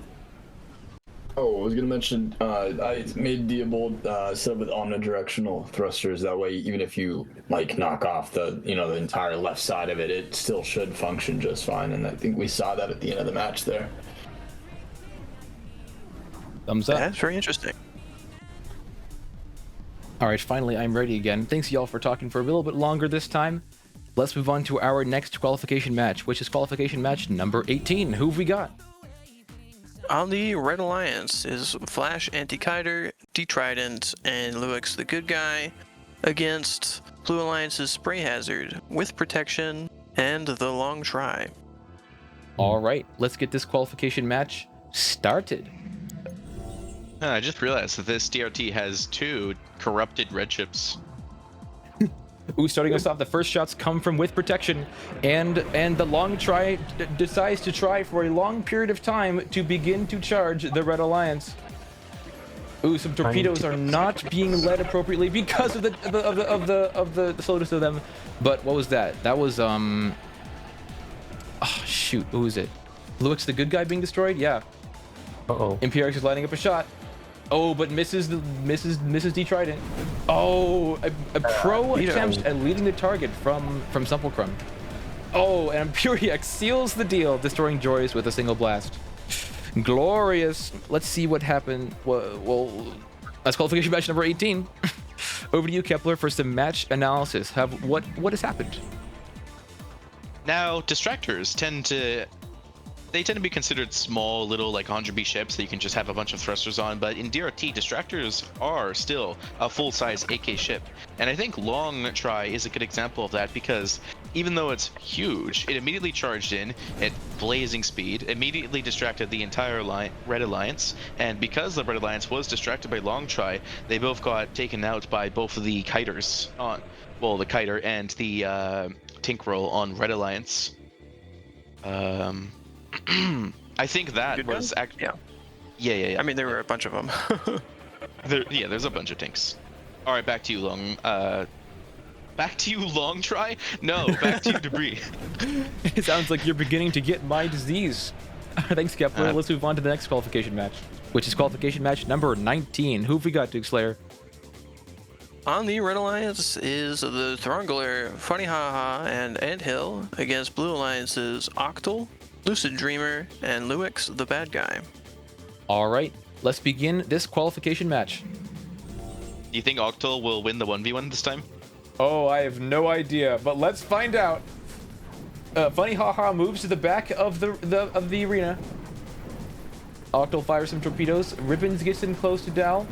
[SPEAKER 5] Oh, I was gonna mention, I made Diabol set up with omnidirectional thrusters. That way, even if you like knock off the entire left side of it, it still should function just fine. And I think we saw that at the end of the match there.
[SPEAKER 1] Thumbs up.
[SPEAKER 2] That's very interesting.
[SPEAKER 1] All right, finally, I'm ready again. Thanks, y'all, for talking for a little bit longer this time. Let's move on to our next qualification match, which is qualification match number 18. Who have we got?
[SPEAKER 2] On the Red Alliance is Flash Anti-Kiter, D-Trident, and Luix the Good Guy against Blue Alliance's Spray Hazard with Protection and the Long Try.
[SPEAKER 1] All right, let's get this qualification match started.
[SPEAKER 3] I just realized that this DRT has 2 corrupted red ships.
[SPEAKER 1] Ooh, starting us off, the first shots come from with protection, and the long try decides to try for a long period of time to begin to charge the Red Alliance. Ooh, some torpedoes are not being led appropriately because of the slowness of them. But what was that? That was oh shoot, who is it? Luix the Good Guy being destroyed? Yeah.
[SPEAKER 4] Uh-oh.
[SPEAKER 1] MPRX is lighting up a shot. Oh, but misses D-Trident. Oh, a pro attempt at leading the target from Sepulchrum. Oh, and Impurix seals the deal, destroying Joyous with a single blast. Glorious. Let's see what happened. Well, that's qualification match number 18. Over to you, Kepler, for some match analysis. What has happened?
[SPEAKER 3] Now, distractors tend to be considered small, little, like 100B ships that you can just have a bunch of thrusters on, but in DRT, distractors are still a full-size AK ship. And I think Long Try is a good example of that, because even though it's huge, it immediately charged in at blazing speed, immediately distracted the entire Red Alliance, and because the Red Alliance was distracted by Long Try, they both got taken out by both of the kiters on, well, the kiter and the Tinkerol on Red Alliance. I think that
[SPEAKER 2] Good
[SPEAKER 3] was
[SPEAKER 2] gun?
[SPEAKER 3] actually.
[SPEAKER 2] Yeah.
[SPEAKER 3] Yeah.
[SPEAKER 2] I mean, there were a bunch of them.
[SPEAKER 3] There's a bunch of tinks. All right, back to you, Long Try? No, back to you, Debris.
[SPEAKER 1] It sounds like you're beginning to get my disease. Thanks, Kepler. Let's move on to the next qualification match, which is qualification match number 19. Who have we got, Duke Slayer?
[SPEAKER 2] On the Red Alliance is the Throngler, Funny Haha, and Anthill against Blue Alliance's Octal, Lucid Dreamer, and Luix the Bad Guy.
[SPEAKER 1] All right, let's begin this qualification match.
[SPEAKER 3] Do you think Octal will win the 1v1 this time?
[SPEAKER 1] Oh, I have no idea, but let's find out. Funny Haha moves to the back of the arena. Octal fires some torpedoes. Ribbons gets in close to Dal.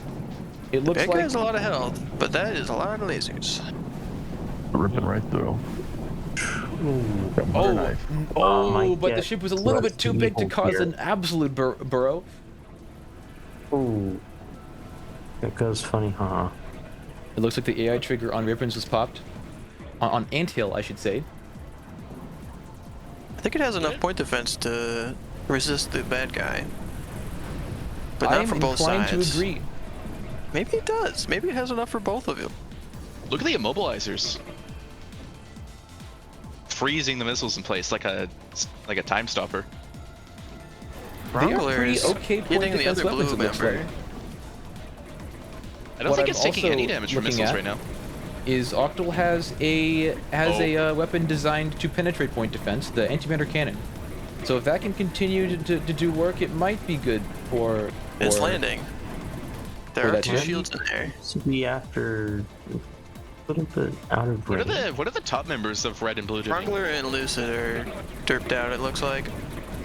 [SPEAKER 1] It looks
[SPEAKER 2] Bad
[SPEAKER 1] like
[SPEAKER 2] Guy has a lot of health, but that is a lot of lasers.
[SPEAKER 6] Ripping right through.
[SPEAKER 1] oh, but the ship was a little bit too big to cause an absolute burrow.
[SPEAKER 4] Ooh. There goes Funny Haha.
[SPEAKER 1] It looks like the AI trigger on Ribbons was popped. On Anthill, I should say.
[SPEAKER 2] I think it has enough point defense to resist the Bad Guy. But not
[SPEAKER 1] I'm
[SPEAKER 2] from both
[SPEAKER 1] inclined
[SPEAKER 2] sides.
[SPEAKER 1] to agree.
[SPEAKER 2] Maybe it does. Maybe it has enough for both of you.
[SPEAKER 3] Look at the immobilizers. Freezing the missiles in place like a time stopper.
[SPEAKER 1] They are
[SPEAKER 2] Wrangler
[SPEAKER 1] pretty
[SPEAKER 2] is
[SPEAKER 1] okay point
[SPEAKER 2] hitting the
[SPEAKER 1] defense
[SPEAKER 2] other
[SPEAKER 1] weapons,
[SPEAKER 2] blue
[SPEAKER 1] it looks
[SPEAKER 2] member.
[SPEAKER 1] like.
[SPEAKER 3] I don't
[SPEAKER 1] What
[SPEAKER 3] think
[SPEAKER 1] I'm
[SPEAKER 3] it's taking
[SPEAKER 1] also
[SPEAKER 3] any damage from
[SPEAKER 1] looking
[SPEAKER 3] missiles
[SPEAKER 1] at
[SPEAKER 3] right now.
[SPEAKER 1] Is Octal has a weapon designed to penetrate point defense, the antimatter cannon. So if that can continue to do work, it might be good for
[SPEAKER 2] It's landing. There
[SPEAKER 1] for
[SPEAKER 2] are
[SPEAKER 1] that
[SPEAKER 2] 2
[SPEAKER 1] tank.
[SPEAKER 2] shields in there.
[SPEAKER 4] To be after a little bit out of range.
[SPEAKER 3] What are the top members of Red and Blue doing?
[SPEAKER 2] Wrangler and Lucid are derped out, it looks like.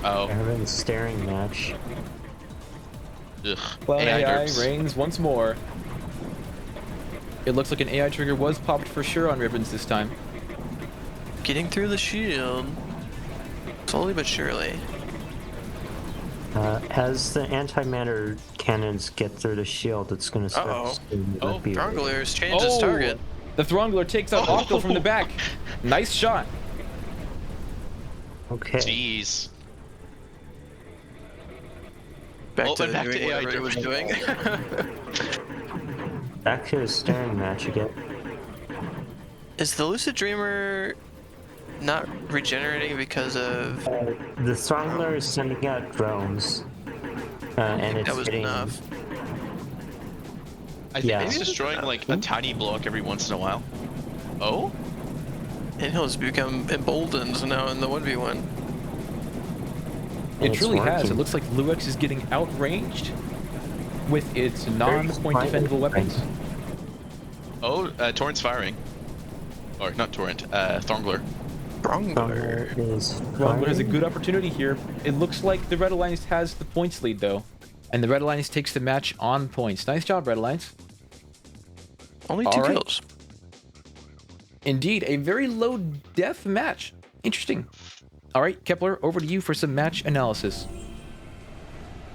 [SPEAKER 3] Oh,
[SPEAKER 4] They're having a staring match.
[SPEAKER 3] ugh.
[SPEAKER 1] Well, AI
[SPEAKER 3] derps.
[SPEAKER 1] reigns once more. It looks like an AI trigger was popped for sure on Ribbons this time.
[SPEAKER 2] Getting through the shield. Slowly but surely.
[SPEAKER 4] As the antimatter cannons get through the shield, it's going to start.
[SPEAKER 2] Uh-oh.
[SPEAKER 4] to
[SPEAKER 2] Wrangler's changed his target.
[SPEAKER 1] The Throngler takes out Octal from the back. Nice shot.
[SPEAKER 4] Okay.
[SPEAKER 3] Jeez.
[SPEAKER 2] Back to
[SPEAKER 3] back to
[SPEAKER 2] doing
[SPEAKER 3] AI
[SPEAKER 2] whatever it was doing.
[SPEAKER 4] Back to the staring match again.
[SPEAKER 2] Is the Lucid Dreamer not regenerating because of...
[SPEAKER 4] The Throngler is sending out drones, and it's
[SPEAKER 2] that was
[SPEAKER 4] hitting.
[SPEAKER 2] enough.
[SPEAKER 3] I think
[SPEAKER 4] Yeah.
[SPEAKER 3] it's destroying like a tiny block every once in a while. Oh?
[SPEAKER 2] And he'll become emboldened now in the 1v1.
[SPEAKER 4] And
[SPEAKER 1] It
[SPEAKER 4] it's
[SPEAKER 1] truly has. It
[SPEAKER 4] working.
[SPEAKER 1] looks like Luix is getting outranged with its non-point defendable weapons.
[SPEAKER 3] Oh, Torrent's firing. Or not Torrent, Throngler.
[SPEAKER 2] Wrangler.
[SPEAKER 4] Throngler is
[SPEAKER 1] Throngler has a
[SPEAKER 4] firing.
[SPEAKER 1] good opportunity here. It looks like the Red Alliance has the points lead though. And the Red Alliance takes the match on points. Nice job, Red Alliance.
[SPEAKER 2] Only
[SPEAKER 1] All
[SPEAKER 2] 2
[SPEAKER 1] right.
[SPEAKER 2] kills.
[SPEAKER 1] Indeed, a very low death match. Interesting. All right, Kepler, over to you for some match analysis.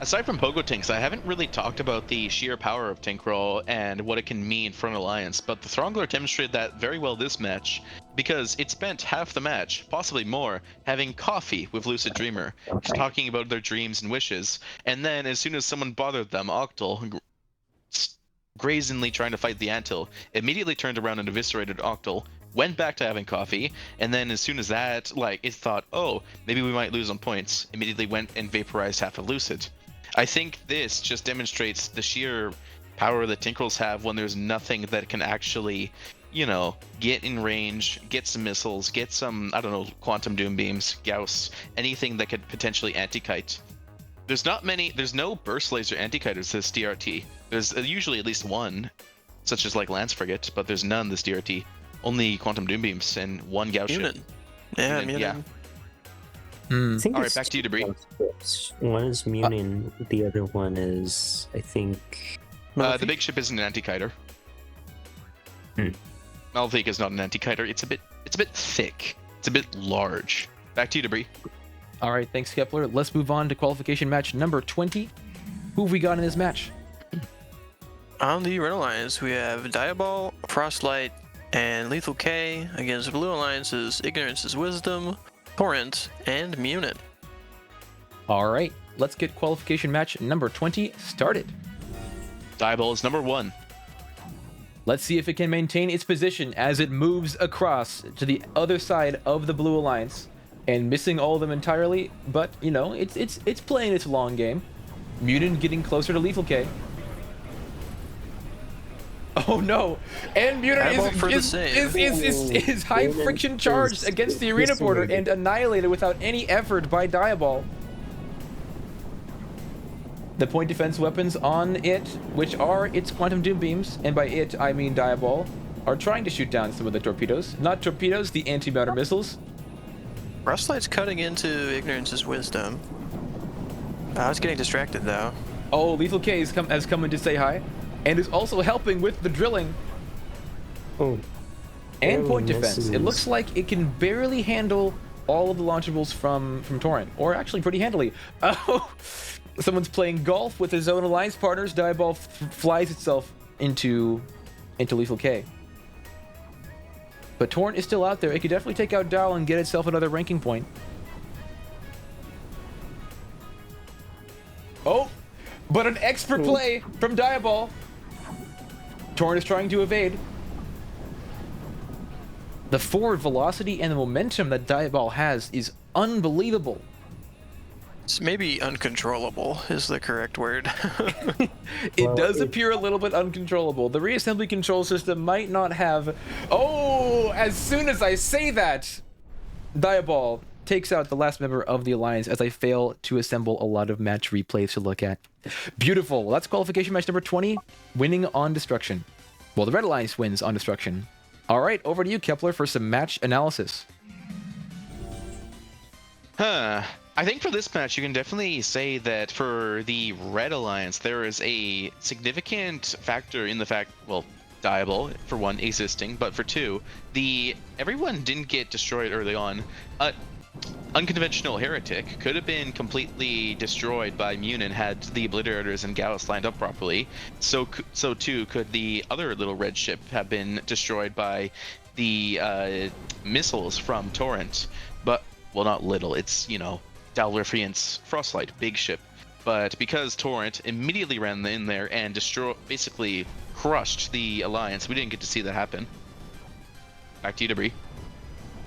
[SPEAKER 3] Aside from Pogo Tinks, I haven't really talked about the sheer power of Tinkerol and what it can mean for an alliance, but the Throngler demonstrated that very well this match, because it spent half the match, possibly more, having coffee with Lucid Dreamer, talking about their dreams and wishes, and then as soon as someone bothered them, Octal, brazenly trying to fight the Anthill, immediately turned around and eviscerated Octal, went back to having coffee, and then as soon as that, it thought, oh, maybe we might lose on points, immediately went and vaporized half of Lucid. I think this just demonstrates the sheer power that Tinkerals have when there's nothing that can actually, get in range, get some missiles, get some, quantum doom beams, Gauss, anything that could potentially anti-kite. There's no burst laser anti-kiters this DRT. There's usually at least one, such as Lance Frigate, but there's none this DRT. Only quantum doom beams and one Gauss ship.
[SPEAKER 2] Munin. Yeah,
[SPEAKER 3] Munin,
[SPEAKER 2] Munin.
[SPEAKER 3] yeah.
[SPEAKER 4] I think
[SPEAKER 3] All right,
[SPEAKER 4] it's
[SPEAKER 3] back to you, Debris.
[SPEAKER 4] One is Munin, the other one is, I think.
[SPEAKER 3] The big ship isn't an anti-kiter.
[SPEAKER 4] Hmm.
[SPEAKER 3] Malvik is not an anti-kiter. It's a bit thick. It's a bit large. Back to you, Debris.
[SPEAKER 1] All right, thanks, Kepler. Let's move on to qualification match number 20. Who have we got in this match?
[SPEAKER 2] On the Red Alliance, we have Diabol, Frostlight, and Lethal K against Blue Alliance's Ignorance is Wisdom, Torrent, and Munin.
[SPEAKER 1] All right, let's get qualification match number 20 started.
[SPEAKER 3] Diabol is number 1.
[SPEAKER 1] Let's see if it can maintain its position as it moves across to the other side of the Blue Alliance and missing all of them entirely, but you know, it's playing its long game. Munin getting closer to Lethal K. Oh no! And Munin is high friction charged against the arena porter and annihilated without any effort by Diabol. The point defense weapons on it, which are its quantum doom beams, and by it I mean Diabol, are trying to shoot down some of the torpedoes. Not torpedoes, the anti-matter missiles.
[SPEAKER 2] Frostlight's cutting into Ignorance's Wisdom. I was getting distracted though.
[SPEAKER 1] Oh, Lethal K has come in to say hi, and is also helping with the drilling.
[SPEAKER 4] Oh.
[SPEAKER 1] And point defense.
[SPEAKER 4] Misses.
[SPEAKER 1] It looks like it can barely handle all of the launchables from Torrent, or actually pretty handily. Oh, someone's playing golf with his own alliance partners. Diabol flies itself into Lethal K. But Torrent is still out there. It could definitely take out Dial and get itself another ranking point. Oh, but an expert play from Diabol. Torrent is trying to evade. The forward velocity and the momentum that Diabol has is unbelievable.
[SPEAKER 2] It's maybe uncontrollable is the correct word.
[SPEAKER 1] It does appear a little bit uncontrollable. The reassembly control system might not have... Oh, as soon as I say that, Diabol takes out the last member of the Alliance as I fail to assemble a lot of match replays to look at. Beautiful. Well, that's qualification match number 20, winning on destruction. Well, the Red Alliance wins on destruction. All right, over to you, Kepler, for some match analysis.
[SPEAKER 3] I think for this match, you can definitely say that for the Red Alliance, there is a significant factor in the fact, well, Diabol, for one, existing, but for two, everyone didn't get destroyed early on. Unconventional Heretic could have been completely destroyed by Munin had the Obliterators and Gauss lined up properly. So too could the other little red ship have been destroyed by the missiles from Torrent. But, well, not little, it's, you know, Dalrifian's Frostlight, big ship. But because Torrent immediately ran in there and basically crushed the Alliance, we didn't get to see that happen. Back to you, Debris.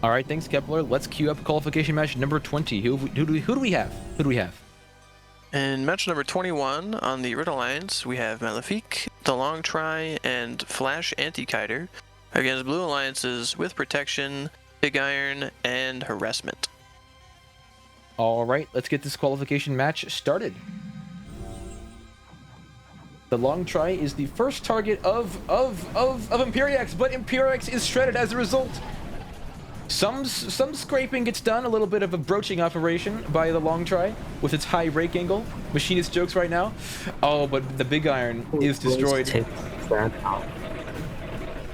[SPEAKER 1] All right, thanks, Kepler. Let's queue up qualification match number 20. Who do we have?
[SPEAKER 2] In match number 21 on the Red Alliance, we have Malefique, the Long Try, and Flash Anti-Kiter against Blue Alliances with Protection, Big Iron, and Harassment.
[SPEAKER 1] All right, let's get this qualification match started. The Long Try is the first target of Imperiex, but Imperiex is shredded as a result. Some scraping gets done, a little bit of a broaching operation by the Long Try with its high rake angle. Machinist jokes right now. Oh, but the Big Iron is destroyed.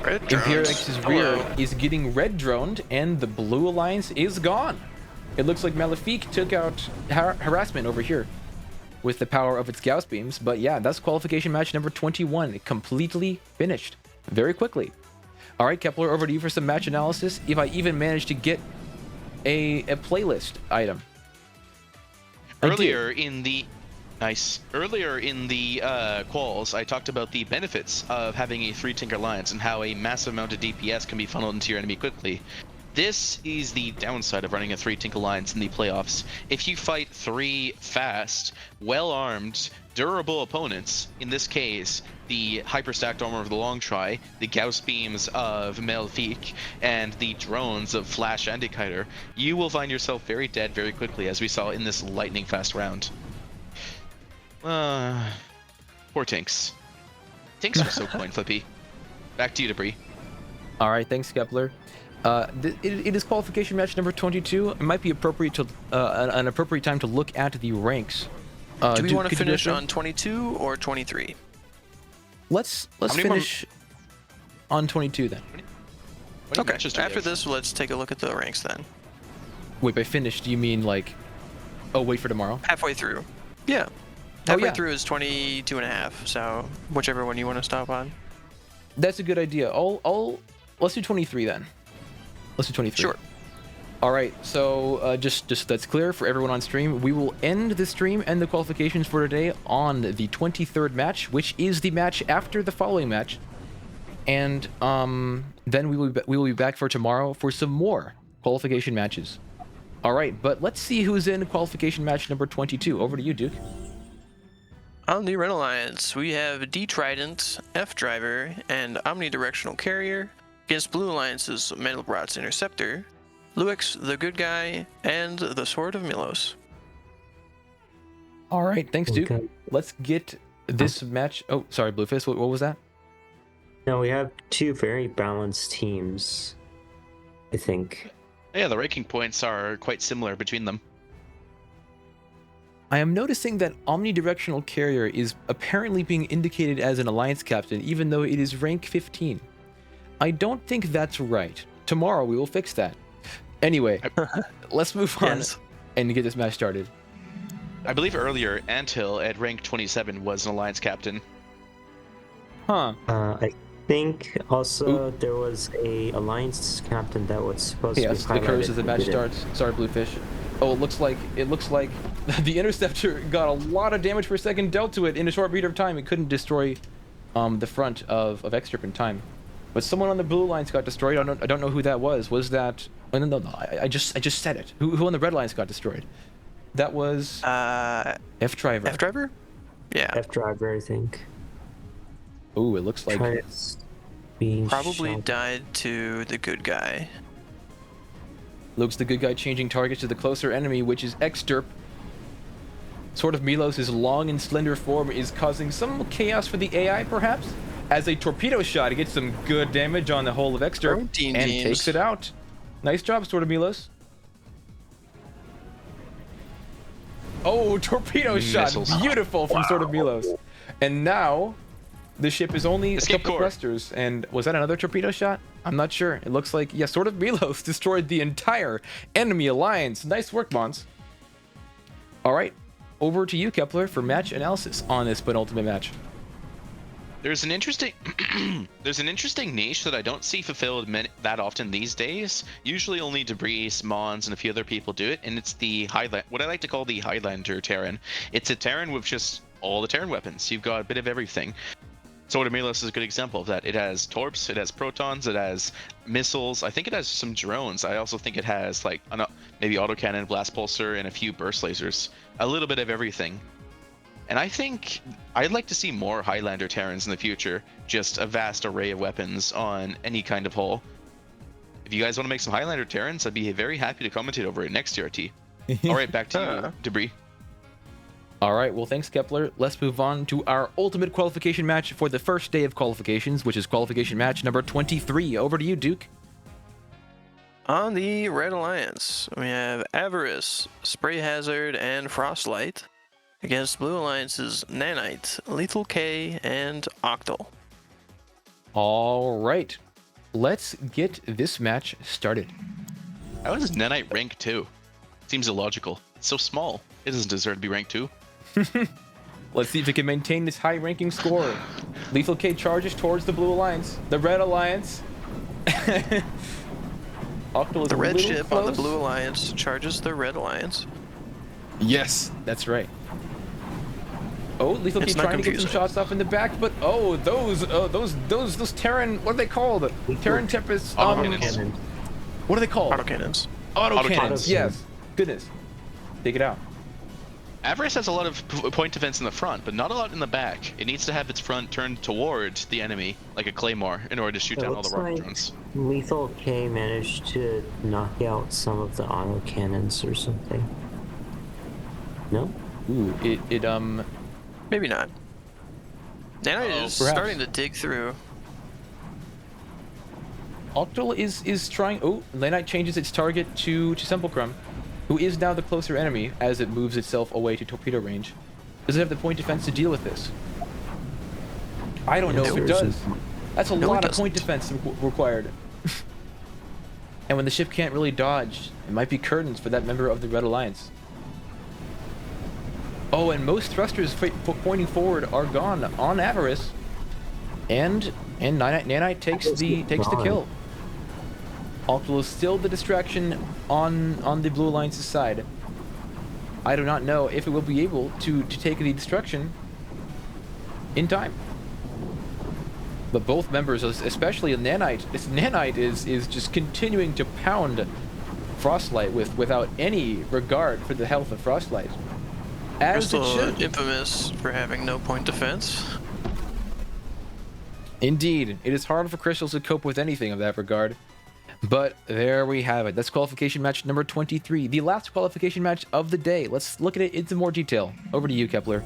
[SPEAKER 1] Imperix's rear is getting red droned, and the Blue Alliance is gone. It looks like Malefique took out Harassment over here with the power of its Gauss beams. But yeah, that's qualification match number 21. It completely finished very quickly. All right, Kepler, over to you for some match analysis. If I even managed to get a playlist item.
[SPEAKER 3] Earlier in the quals, I talked about the benefits of having a 3-Tinker Alliance and how a massive amount of DPS can be funneled into your enemy quickly. This is the downside of running a 3-Tinker Alliance in the playoffs. If you fight 3 fast, well-armed, durable opponents, in this case, the hyper-stacked armor of the Long Try, the Gauss beams of Malefique, and the drones of Flash Anti-Kiter, you will find yourself very dead very quickly, as we saw in this lightning-fast round. Poor Tinks. Tinks are so coin flippy. Back to you, Debris.
[SPEAKER 1] All right, thanks, Kepler. It is qualification match number 22. It might be appropriate to an appropriate time to look at the ranks.
[SPEAKER 2] Do we want to finish on 22 or 23?
[SPEAKER 1] Let's finish on 22 then.
[SPEAKER 2] Okay.
[SPEAKER 3] matches do we
[SPEAKER 2] After
[SPEAKER 3] have?
[SPEAKER 2] this, let's take a look at the ranks then.
[SPEAKER 1] Wait, by finished, do you mean like, oh, wait for tomorrow?
[SPEAKER 2] Halfway through. Yeah.
[SPEAKER 1] Oh,
[SPEAKER 2] Halfway
[SPEAKER 1] yeah.
[SPEAKER 2] through is 22 and a half. So whichever one you want to stop on.
[SPEAKER 1] That's a good idea. Let's do 23 then. Let's do 23.
[SPEAKER 2] Sure.
[SPEAKER 1] All right. So just that's clear for everyone on stream. We will end the stream and the qualifications for today on the 23rd match, which is the match after the following match, and then we will be back for tomorrow for some more qualification matches. All right, but let's see who's in qualification match number 22. Over to you, Duke.
[SPEAKER 2] On the Red Alliance, we have D Trident, F Driver, and Omnidirectional Carrier against Blue Alliance's Mandelbrot's Interceptor, Luix the Good Guy, and the Sword of Milos.
[SPEAKER 1] All right, thanks, Duke.
[SPEAKER 4] Okay.
[SPEAKER 1] Let's get this match. Oh, sorry, Bluefist. What was that?
[SPEAKER 4] Now we have two very balanced teams, I think.
[SPEAKER 3] Yeah, the ranking points are quite similar between them.
[SPEAKER 1] I am noticing that Omnidirectional Carrier is apparently being indicated as an Alliance Captain, even though it is rank 15. I don't think that's right. Tomorrow we will fix that. Anyway, let's move on
[SPEAKER 2] Yes.
[SPEAKER 1] and get this match started.
[SPEAKER 3] I believe earlier, Anthill at rank 27 was an Alliance captain.
[SPEAKER 1] Huh.
[SPEAKER 4] I think also there was a Alliance captain that was supposed
[SPEAKER 1] Yes,
[SPEAKER 4] to be
[SPEAKER 1] it occurs
[SPEAKER 4] highlighted
[SPEAKER 1] as the
[SPEAKER 4] who
[SPEAKER 1] match
[SPEAKER 4] didn't.
[SPEAKER 1] starts. Sorry, Bluefish. Oh, it looks like the Interceptor got a lot of damage per second dealt to it in a short period of time. It couldn't destroy the front of X-Strip in time. But someone on the blue lines got destroyed. I don't know who that was. Was that? Oh, no. I just said it. Who on the red lines got destroyed? That was F Driver.
[SPEAKER 2] F Driver? Yeah.
[SPEAKER 4] F Driver, I think.
[SPEAKER 1] Oh, it looks like
[SPEAKER 4] Trident's being
[SPEAKER 2] Probably
[SPEAKER 4] shot.
[SPEAKER 2] died to the Good Guy.
[SPEAKER 1] Luke's the good guy changing targets to the closer enemy, which is X-Derp. Sword of Milos' long and slender form is causing some chaos for the AI, perhaps? As a torpedo shot, it gets some good damage on the whole of X-Derp
[SPEAKER 2] Protein
[SPEAKER 1] and
[SPEAKER 2] genes.
[SPEAKER 1] takes it out. Nice job, Sword of Milos. Oh, torpedo shot.
[SPEAKER 3] Missiles.
[SPEAKER 1] Beautiful from Sword of Milos. And now, the ship is only
[SPEAKER 3] Escape
[SPEAKER 1] a couple
[SPEAKER 3] core.
[SPEAKER 1] thrusters. And was that another torpedo shot? I'm not sure. It looks like, yeah, Sword of Milos destroyed the entire enemy alliance. Nice work, Mons. All right, over to you, Kepler, for match analysis on this penultimate match.
[SPEAKER 3] There's an interesting niche that I don't see fulfilled that often these days. Usually only Debris, Mons, and a few other people do it, and it's the what I like to call the Highlander Terran. It's a Terran with just all the Terran weapons. You've got a bit of everything. Sword of Milos is a good example of that. It has torps, it has protons, it has missiles. I think it has some drones. I also think it has like maybe autocannon, blast pulsar, and a few burst lasers. A little bit of everything. And I think I'd like to see more Highlander Terrans in the future. Just a vast array of weapons on any kind of hull. If you guys want to make some Highlander Terrans, I'd be very happy to commentate over it next DRT. All right, back to you, Debris.
[SPEAKER 1] All right, well, thanks, Kepler. Let's move on to our ultimate qualification match for the first day of qualifications, which is qualification match number 23. Over to you, Duke.
[SPEAKER 2] On the Red Alliance, we have Avarice, Spray Hazard, and Frostlight against Blue Alliance's Nanite, Lethal K, and Octal.
[SPEAKER 1] All right, let's get this match started.
[SPEAKER 3] How is Nanite rank 2? Seems illogical. It's so small. It doesn't deserve to be rank 2.
[SPEAKER 1] Let's see if it can maintain this high ranking score. Lethal K charges towards the Blue Alliance. The Red Alliance. Octal is
[SPEAKER 2] The
[SPEAKER 1] a
[SPEAKER 2] red
[SPEAKER 1] little
[SPEAKER 2] ship on the
[SPEAKER 1] close.
[SPEAKER 2] Blue Alliance charges the Red Alliance.
[SPEAKER 1] Yes, that's right. Oh, Lethal K
[SPEAKER 2] It's not
[SPEAKER 1] trying to get some
[SPEAKER 2] confusing.
[SPEAKER 1] shots off in the back, but those Terran, what are they called? Terran Tempest.
[SPEAKER 3] Autocannons.
[SPEAKER 1] What are they called?
[SPEAKER 2] Autocannons.
[SPEAKER 1] Autocannons.
[SPEAKER 3] Autocannons.
[SPEAKER 1] Yes. Goodness. Take it out.
[SPEAKER 3] Avarice has a lot of point defense in the front, but not a lot in the back. It needs to have its front turned toward the enemy, like a claymore, in order to shoot
[SPEAKER 4] It
[SPEAKER 3] down all the
[SPEAKER 4] looks
[SPEAKER 3] rocket
[SPEAKER 4] like
[SPEAKER 3] drones.
[SPEAKER 4] Lethal K managed to knock out some of the auto cannons or something. No?
[SPEAKER 1] Ooh, it
[SPEAKER 2] Maybe not. Nanite is
[SPEAKER 1] perhaps.
[SPEAKER 2] starting to dig through.
[SPEAKER 1] Octal is trying. Oh, Lanite changes its target to Sepulchrum, who is now the closer enemy as it moves itself away to torpedo range. Does it have the point defense to deal with this? I don't know if it
[SPEAKER 2] No.
[SPEAKER 1] does. That's a
[SPEAKER 2] No, it
[SPEAKER 1] lot of point
[SPEAKER 2] doesn't.
[SPEAKER 1] defense required. And when the ship can't really dodge, it might be curtains for that member of the Red Alliance. Oh, and most thrusters pointing forward are gone on Avarice. And Nanite takes the kill. Octal is still the distraction on the Blue Alliance's side. I do not know if it will be able to take the destruction in time. But both members, especially Nanite is just continuing to pound Frostlight without any regard for the health of Frostlight. As it
[SPEAKER 2] Crystal
[SPEAKER 1] should.
[SPEAKER 2] infamous for having no point defense.
[SPEAKER 1] Indeed, it is hard for Crystals to cope with anything of that regard. But there we have it. That's qualification match number 23, the last qualification match of the day. Let's look at it in some more detail. Over to you, Kepler.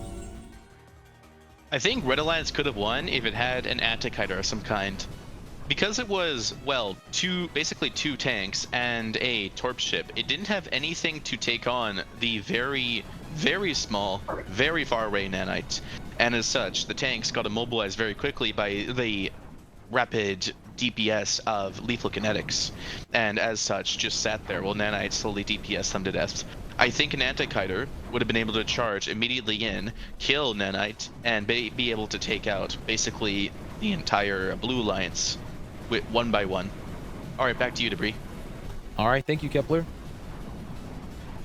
[SPEAKER 3] I think Red Alliance could have won if it had an anti-kiter of some kind. Because it was, well, basically two tanks and a torp ship, it didn't have anything to take on the very, very small, very far away nanites. And as such, the tanks got immobilized very quickly by the rapid DPS of lethal kinetics. And as such, just sat there while nanites slowly DPS them to death. I think an anti-kiter would have been able to charge immediately in, kill nanite, and be able to take out basically the entire Blue Alliance one by one. All right, back to you, Debris.
[SPEAKER 1] All right, thank you, Kepler.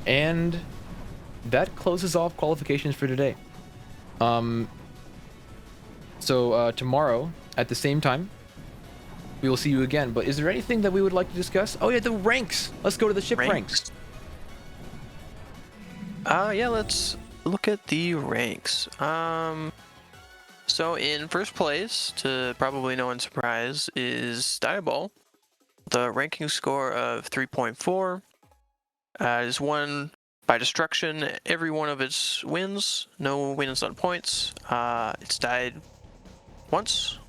[SPEAKER 1] And that closes off qualifications for today. So tomorrow at the same time, we will see you again. But is there anything that we would like to discuss? Oh yeah, the ranks. Let's go to the ship ranks.
[SPEAKER 2] Yeah, let's look at the ranks. So in first place, to probably no one's surprise, is Diabol. The ranking score of 3.4 is won by destruction. Every one of its wins, no wins on points. It's died once,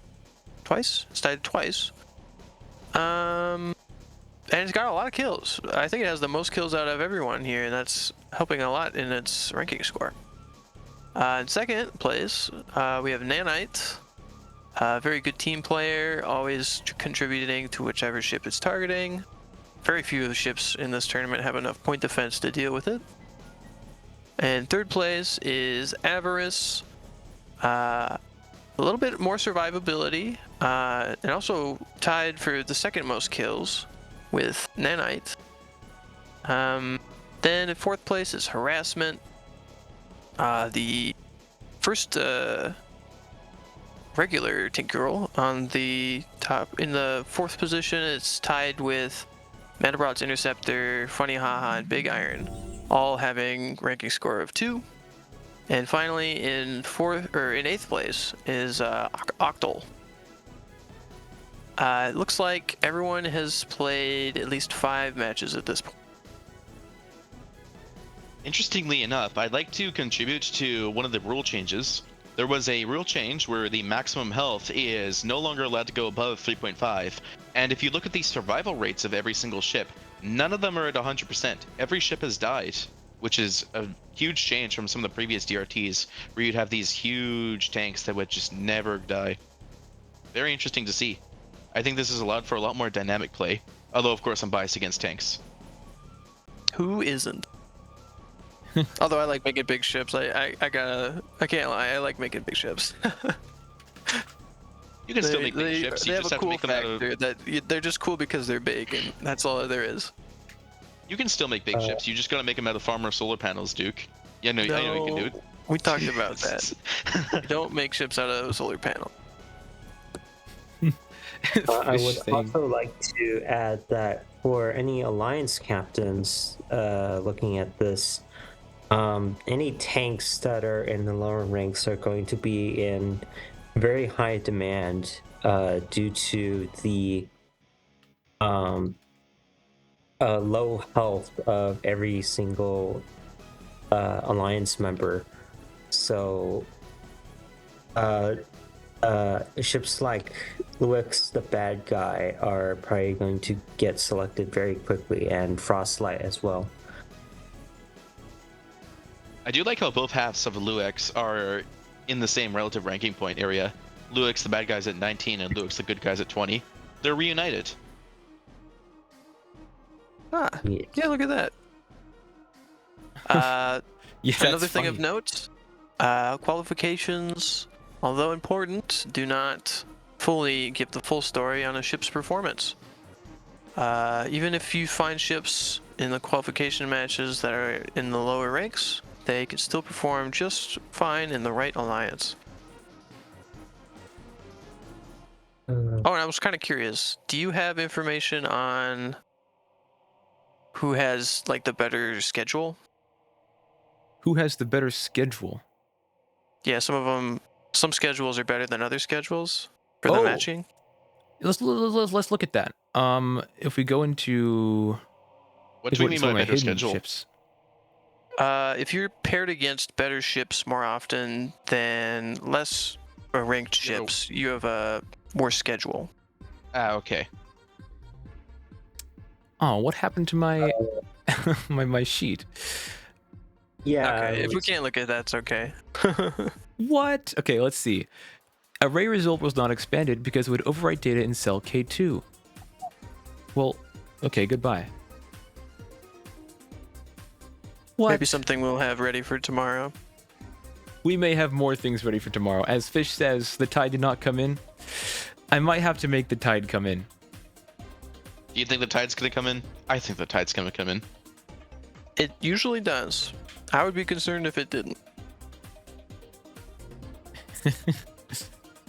[SPEAKER 2] twice. It's died twice. And it's got a lot of kills. I think it has the most kills out of everyone here, and that's helping a lot in its ranking score. In second place, we have Nanite. Very good team player, always contributing to whichever ship it's targeting. Very few of the ships in this tournament have enough point defense to deal with it. And third place is Avarice. A little bit more survivability, and also tied for the second most kills with Nanite. Then in fourth place is Harassment. The first regular Tinkerel on the top. In the fourth position, it's tied with Mandelbrot's Interceptor, Funny Haha, and Big Iron, all having ranking score of 2. And finally, in eighth place is Octal. It looks like everyone has played at least 5 matches at this point.
[SPEAKER 3] Interestingly enough, I'd like to contribute to one of the rule changes. There was a rule change where the maximum health is no longer allowed to go above 3.5. And if you look at the survival rates of every single ship, none of them are at 100%. Every ship has died, which is a huge change from some of the previous DRTs, where you'd have these huge tanks that would just never die. Very interesting to see. I think this has allowed for a lot more dynamic play, although of course I'm biased against tanks.
[SPEAKER 2] Who isn't? Although I like making big ships, I can't lie, I like making big ships.
[SPEAKER 3] You can still make big ships, you
[SPEAKER 2] they
[SPEAKER 3] just
[SPEAKER 2] have
[SPEAKER 3] have
[SPEAKER 2] a
[SPEAKER 3] to
[SPEAKER 2] cool
[SPEAKER 3] make them out of...
[SPEAKER 2] that they're just cool because they're big, and that's all there is.
[SPEAKER 3] You can still make big ships, you just gotta make them out of farmer solar panels, Duke. Yeah, no, I know you can do it.
[SPEAKER 2] We talked about that. Don't make ships out of a solar panel.
[SPEAKER 4] I would also like to add that for any Alliance captains looking at this, any tanks that are in the lower ranks are going to be in very high demand due to the low health of every single Alliance member. So ships like Luix, the bad guy, are probably going to get selected very quickly, and Frostlight as well.
[SPEAKER 3] I do like how both halves of Luix are in the same relative ranking point area. Luix, the bad guy's at 19, and Luix, the good guy's at 20. They're reunited.
[SPEAKER 4] Yes.
[SPEAKER 2] Yeah, look at that.
[SPEAKER 1] Yeah,
[SPEAKER 2] Another
[SPEAKER 1] that's
[SPEAKER 2] thing of
[SPEAKER 1] funny.
[SPEAKER 2] note, qualifications, although important, do not fully give the full story on a ship's performance. Even if you find ships in the qualification matches that are in the lower ranks, they can still perform just fine in the right alliance. Oh, and I was kind of curious, do you have information on who has like the better schedule?
[SPEAKER 1] Who has the better schedule?
[SPEAKER 2] Yeah, some schedules are better than other schedules for the
[SPEAKER 1] Oh.
[SPEAKER 2] matching.
[SPEAKER 1] Let's look at that. If we go into
[SPEAKER 3] What do we mean
[SPEAKER 1] some
[SPEAKER 3] by
[SPEAKER 1] of my
[SPEAKER 3] better
[SPEAKER 1] hidden
[SPEAKER 3] schedule?
[SPEAKER 1] ships.
[SPEAKER 2] If you're paired against better ships more often than less ranked ships, you have a worse schedule.
[SPEAKER 3] Okay.
[SPEAKER 1] Oh, what happened to my my sheet?
[SPEAKER 4] Yeah.
[SPEAKER 2] Okay, if we
[SPEAKER 4] it's-
[SPEAKER 2] can't look at that, it's okay.
[SPEAKER 1] What? Okay, let's see. Array result was not expanded because it would overwrite data in cell K2. Well, okay, goodbye. What?
[SPEAKER 2] Maybe something we'll have ready for tomorrow.
[SPEAKER 1] We may have more things ready for tomorrow. As Fish says, the tide did not come in. I might have to make the tide come in.
[SPEAKER 3] Do you think the tide's gonna come in? I think the tide's gonna come in.
[SPEAKER 2] It usually does. I would be concerned if it didn't.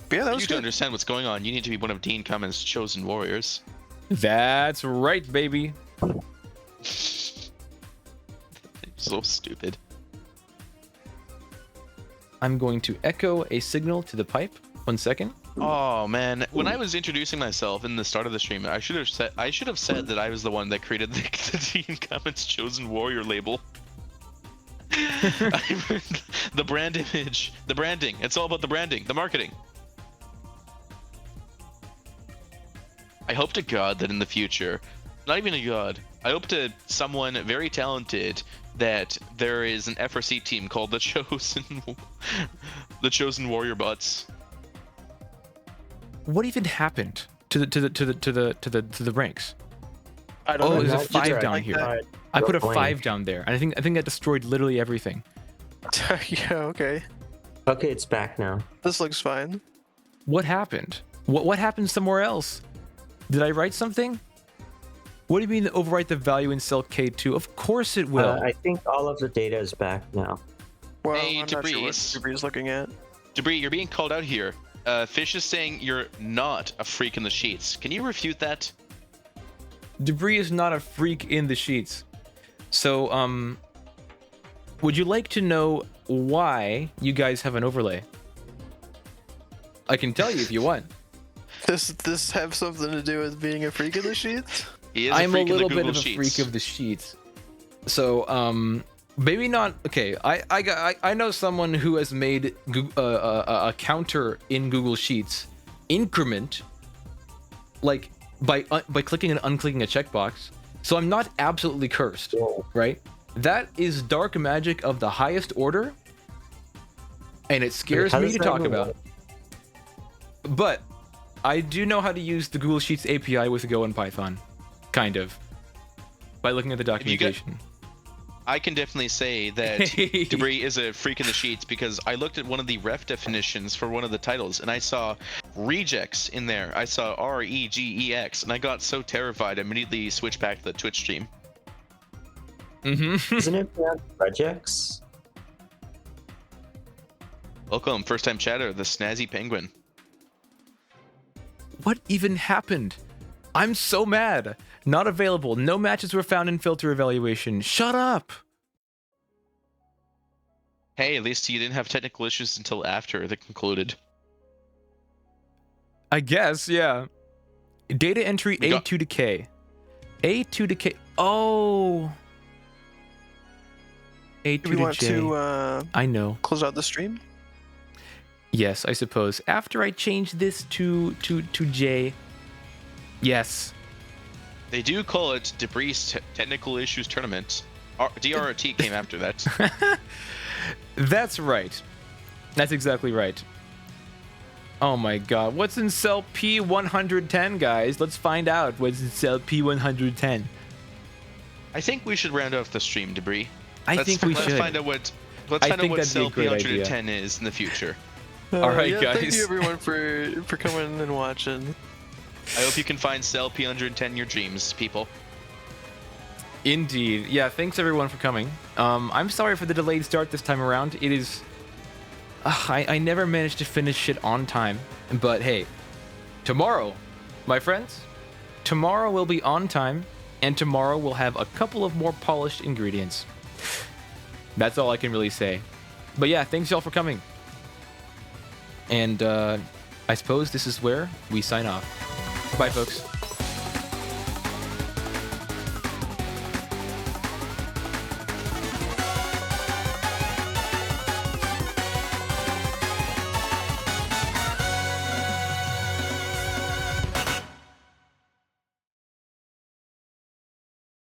[SPEAKER 2] But yeah, that
[SPEAKER 3] For
[SPEAKER 2] was
[SPEAKER 3] you to
[SPEAKER 2] good.
[SPEAKER 3] understand what's going on, you need to be one of Dean Cummins' chosen warriors.
[SPEAKER 1] That's right, baby.
[SPEAKER 3] So stupid.
[SPEAKER 1] I'm going to echo a signal to the pipe. 1 second.
[SPEAKER 3] Oh man, when I was introducing myself in the start of the stream, I should have said that I was the one that created the Dean Cummins chosen warrior label. The brand image, the branding. It's all about the branding, the marketing. I hope to God that in the future, not even a God, I hope to someone very talented that there is an FRC team called the Chosen Warrior Bots.
[SPEAKER 1] What even happened to the ranks?
[SPEAKER 2] I don't
[SPEAKER 1] Oh,
[SPEAKER 2] know.
[SPEAKER 1] there's a
[SPEAKER 4] Not
[SPEAKER 1] 5
[SPEAKER 4] just
[SPEAKER 1] down
[SPEAKER 4] like
[SPEAKER 1] here.
[SPEAKER 4] that.
[SPEAKER 1] I put a
[SPEAKER 4] Blame.
[SPEAKER 1] 5 down there, and I think that destroyed literally everything.
[SPEAKER 2] Yeah, okay.
[SPEAKER 4] Okay, it's back now.
[SPEAKER 2] This looks fine.
[SPEAKER 1] What happened? What happened somewhere else? Did I write something? What do you mean overwrite the value in cell K2? Of course it will.
[SPEAKER 4] I think all of the data is back now.
[SPEAKER 2] Well,
[SPEAKER 3] Hey,
[SPEAKER 2] I'm not sure what
[SPEAKER 3] Debris.
[SPEAKER 2] Debris is looking at.
[SPEAKER 3] Debris, you're being called out here. Fish is saying you're not a freak in the sheets. Can you refute that?
[SPEAKER 1] Debris is not a freak in the sheets. So, would you like to know why you guys have an overlay? I can tell you if you want.
[SPEAKER 2] This have something to do with being a freak of the sheets?
[SPEAKER 3] He is
[SPEAKER 1] I'm a
[SPEAKER 3] freak in
[SPEAKER 1] little
[SPEAKER 3] the
[SPEAKER 1] bit
[SPEAKER 3] Google
[SPEAKER 1] of a
[SPEAKER 3] sheets.
[SPEAKER 1] freak of the sheets. So, maybe not. Okay, I know someone who has made a counter in Google Sheets increment, like by clicking and unclicking a checkbox. So I'm not absolutely cursed, right? That is dark magic of the highest order, and it scares
[SPEAKER 4] How
[SPEAKER 1] me
[SPEAKER 4] does
[SPEAKER 1] to
[SPEAKER 4] that
[SPEAKER 1] talk
[SPEAKER 4] even
[SPEAKER 1] about.
[SPEAKER 4] work?
[SPEAKER 1] But I do know how to use the Google Sheets API with Go and Python, kind of, by looking at the
[SPEAKER 3] you got-
[SPEAKER 1] documentation.
[SPEAKER 3] I can definitely say that Debris is a freak in the sheets because I looked at one of the ref definitions for one of the titles and I saw rejects in there. I saw REGEX and I got so terrified I immediately switched back to the Twitch stream.
[SPEAKER 1] Mm-hmm.
[SPEAKER 4] Isn't it pronounced regex?
[SPEAKER 3] Welcome, first time chatter, the Snazzy Penguin.
[SPEAKER 1] What even happened? I'm so mad. Not available. No matches were found in filter evaluation. Shut up.
[SPEAKER 3] Hey, at least you didn't have technical issues until after they concluded.
[SPEAKER 1] I guess, yeah. Data entry
[SPEAKER 3] We got-
[SPEAKER 1] A2 to K. A2 to K. Oh. A2
[SPEAKER 2] Do we
[SPEAKER 1] to
[SPEAKER 2] want
[SPEAKER 1] J.
[SPEAKER 2] to
[SPEAKER 1] I know.
[SPEAKER 2] close out the stream?
[SPEAKER 1] Yes, I suppose. After I change this to J. Yes.
[SPEAKER 3] They do call it Debris Technical Issues Tournament. DRRT came after that.
[SPEAKER 1] That's right. That's exactly right. Oh my god. What's in cell P110, guys? Let's find out what's in cell P110.
[SPEAKER 3] I think we should round off the stream, Debris.
[SPEAKER 1] I think we
[SPEAKER 3] let's
[SPEAKER 1] should.
[SPEAKER 3] Find out what
[SPEAKER 1] I think that'd be a
[SPEAKER 3] Cell
[SPEAKER 1] great
[SPEAKER 3] P110 is in the future.
[SPEAKER 1] All right,
[SPEAKER 2] yeah,
[SPEAKER 1] guys.
[SPEAKER 2] Thank you everyone for coming and watching.
[SPEAKER 3] I hope you can find Cell P110 in your dreams, people.
[SPEAKER 1] Indeed. Yeah, thanks everyone for coming. I'm sorry for the delayed start this time around. It is... I never managed to finish shit on time. But hey, tomorrow, my friends, tomorrow will be on time, and tomorrow we'll have a couple of more polished ingredients. That's all I can really say. But yeah, thanks y'all for coming. And I suppose this is where we sign off. Bye, folks.